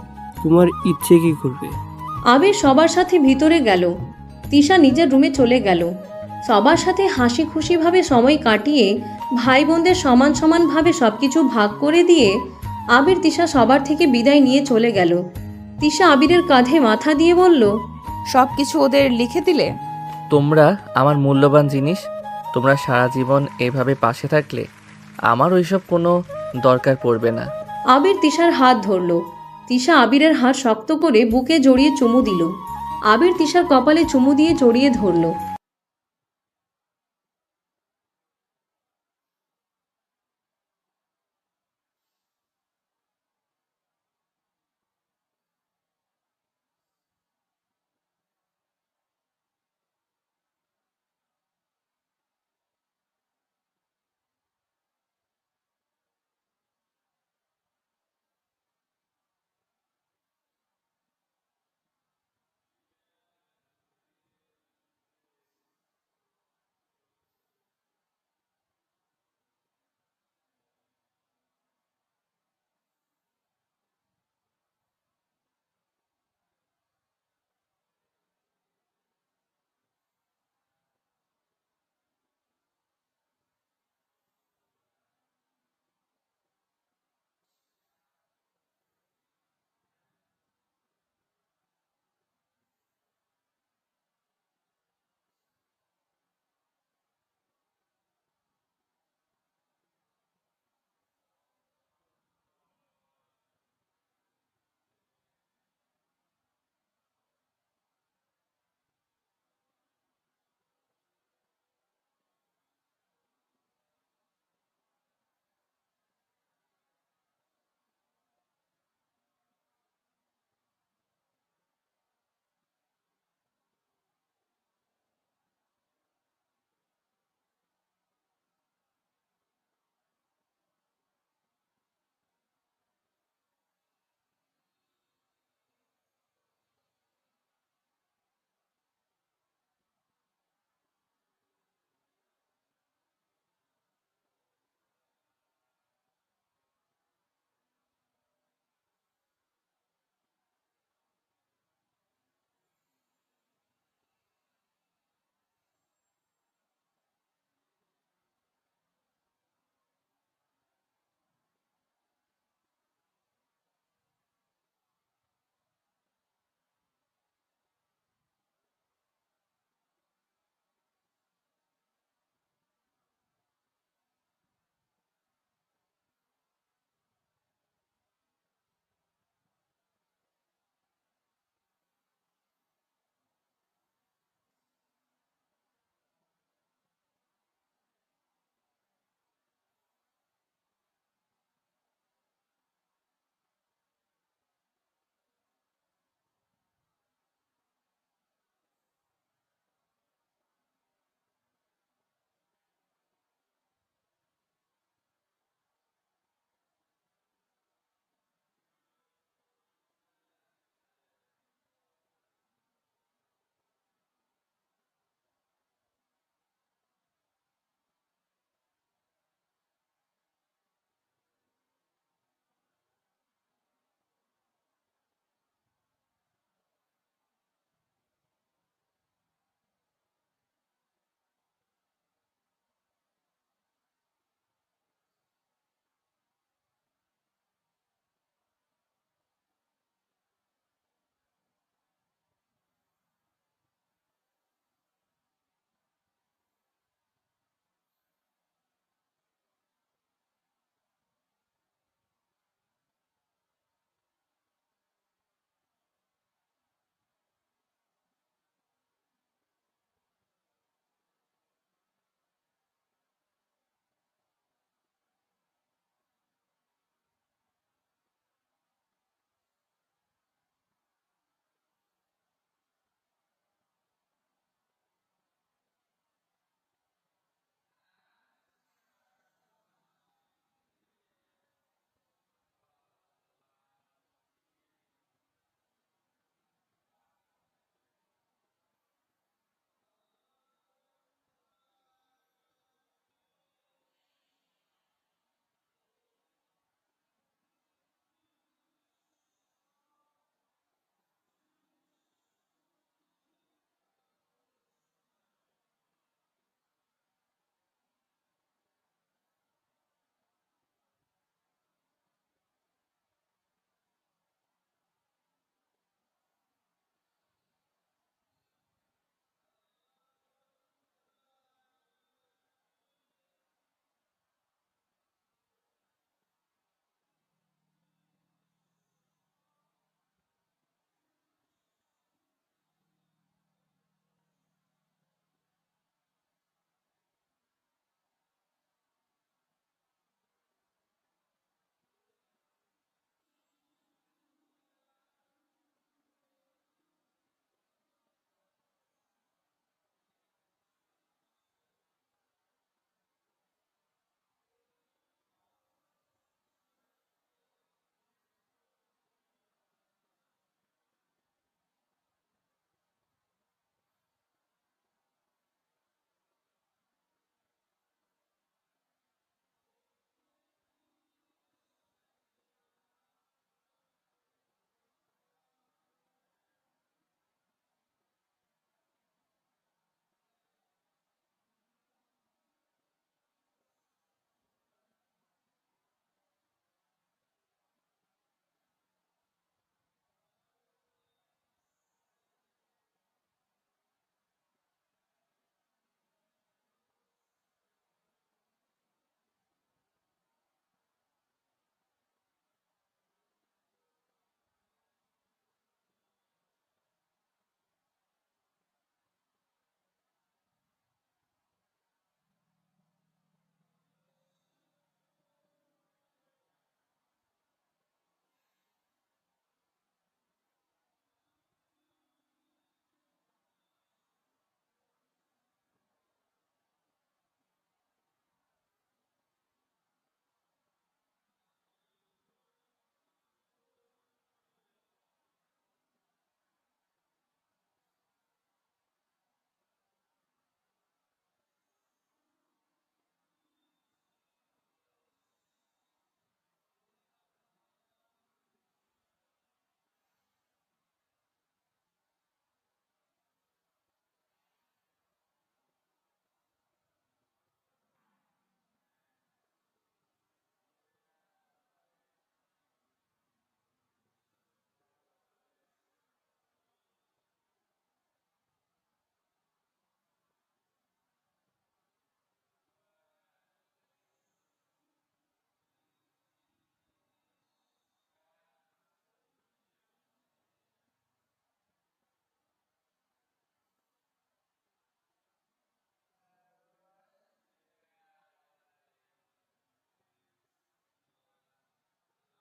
তোমার ইচ্ছে কি করবে? আবির সবার সাথে ভিতরে গেল। তিশা নিজের রুমে চলে গেল। সবার সাথে হাসি খুশিভাবে সময় কাটিয়ে ভাই বোনদের সমান সমানভাবে সবকিছু ভাগ করে দিয়ে আবির তিশা সবার থেকে বিদায় নিয়ে চলে গেল। তিশা আবিরের কাঁধে মাথা দিয়ে বলল, সব কিছু ওদের লিখে দিলে? তোমরা আমার মূল্যবান জিনিস, তোমরা সারা জীবন এভাবে পাশে থাকলে আমার ওইসব কোনো দরকার পড়বে না। আবির তিশার হাত ধরল। তিশা আবিরের হাত শক্ত করে বুকে জড়িয়ে চুমু দিল। আবির তিশার কপালে চুমু দিয়ে জড়িয়ে ধরল।